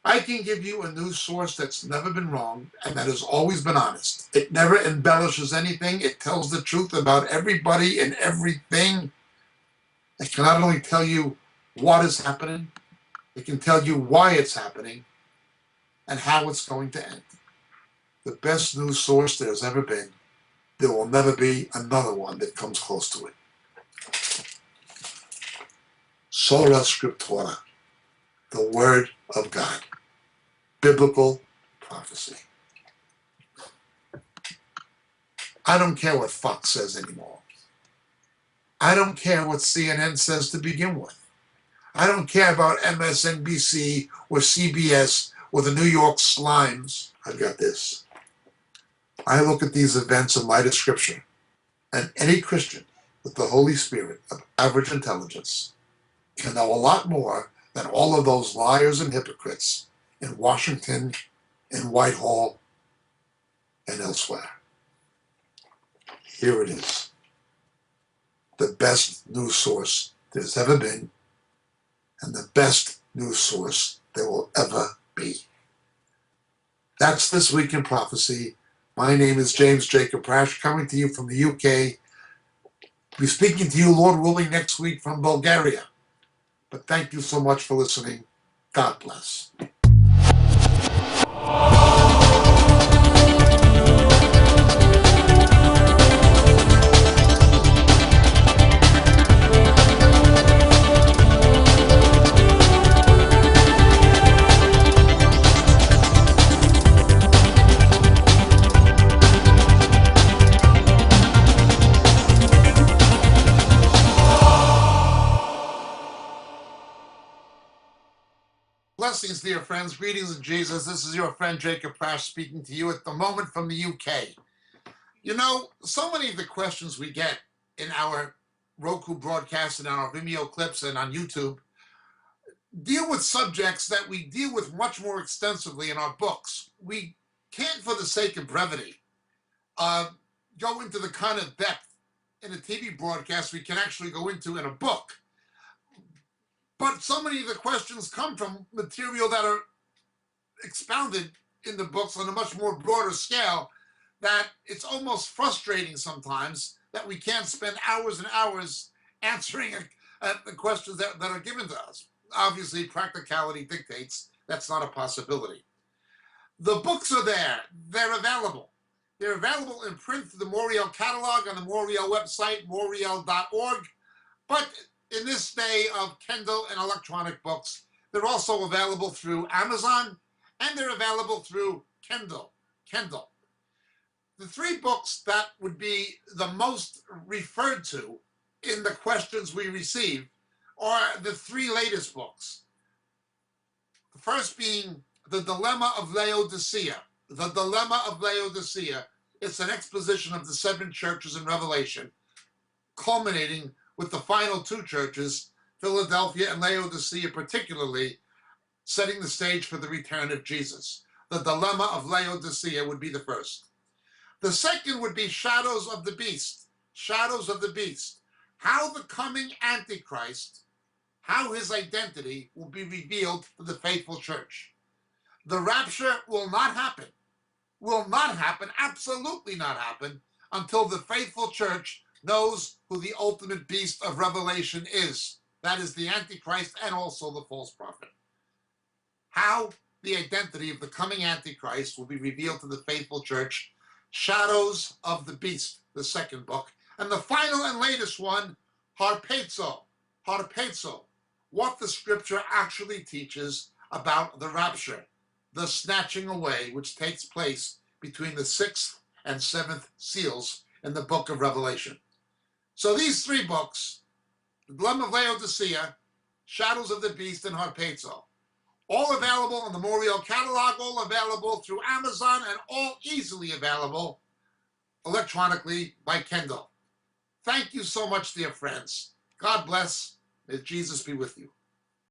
B: I can give you a news source that's never been wrong and that has always been honest. It never embellishes anything. It tells the truth about everybody and everything. It can not only tell you what is happening, it can tell you why it's happening and how it's going to end. The best news source there's ever been. There will never be another one that comes close to it. Sola Scriptura, the Word of God, biblical prophecy. I don't care what Fox says anymore. I don't care what CNN says to begin with. I don't care about MSNBC or CBS or the New York Slimes. I've got this. I look at these events in light of Scripture, and any Christian with the Holy Spirit of average intelligence can know a lot more than all of those liars and hypocrites in Washington, in Whitehall, and elsewhere. Here it is. The best news source there's ever been, and the best news source there will ever be. That's This Week in Prophecy. My name is James Jacob Prasch, coming to you from the UK. I'll be speaking to you, Lord willing, next week from Bulgaria. But thank you so much for listening. God bless. Blessings, dear friends. Greetings in Jesus. This is your friend Jacob Prasch speaking to you at the moment from the UK. You know, so many of the questions we get in our Roku broadcast and on our Vimeo clips and on YouTube deal with subjects that we deal with much more extensively in our books. We can't, for the sake of brevity, go into the kind of depth in a TV broadcast we can actually go into in a book. But so many of the questions come from material that are expounded in the books on a much more broader scale that it's almost frustrating sometimes that we can't spend hours and hours answering the questions that are given to us. Obviously, practicality dictates that's not a possibility. The books are there. They're available. They're available in print through the Moriel catalog on the Moriel website, moriel.org. But in this day of Kindle and electronic books, they're also available through Amazon, and they're available through Kindle. The three books that would be the most referred to in the questions we receive are the three latest books. The first being The Dilemma of Laodicea. The Dilemma of Laodicea. It's an exposition of the seven churches in Revelation, culminating with the final two churches, Philadelphia and Laodicea particularly, setting the stage for the return of Jesus. The Dilemma of Laodicea would be the first. The second would be Shadows of the Beast. Shadows of the Beast. How the coming Antichrist, how his identity will be revealed to the faithful church. The rapture will not happen. Will not happen, absolutely not happen, until the faithful church knows who the ultimate beast of Revelation is. That is the Antichrist and also the false prophet. How the identity of the coming Antichrist will be revealed to the faithful church. Shadows of the Beast, the second book. And the final and latest one, Harpazo. Harpazo. What the scripture actually teaches about the rapture, the snatching away which takes place between the sixth and seventh seals in the book of Revelation. So these three books, The Dilemma of Laodicea, Shadows of the Beast, and Harpazo, all available in the Moriel catalog, all available through Amazon, and all easily available electronically by Kindle. Thank you so much, dear friends. God bless. May Jesus be with you.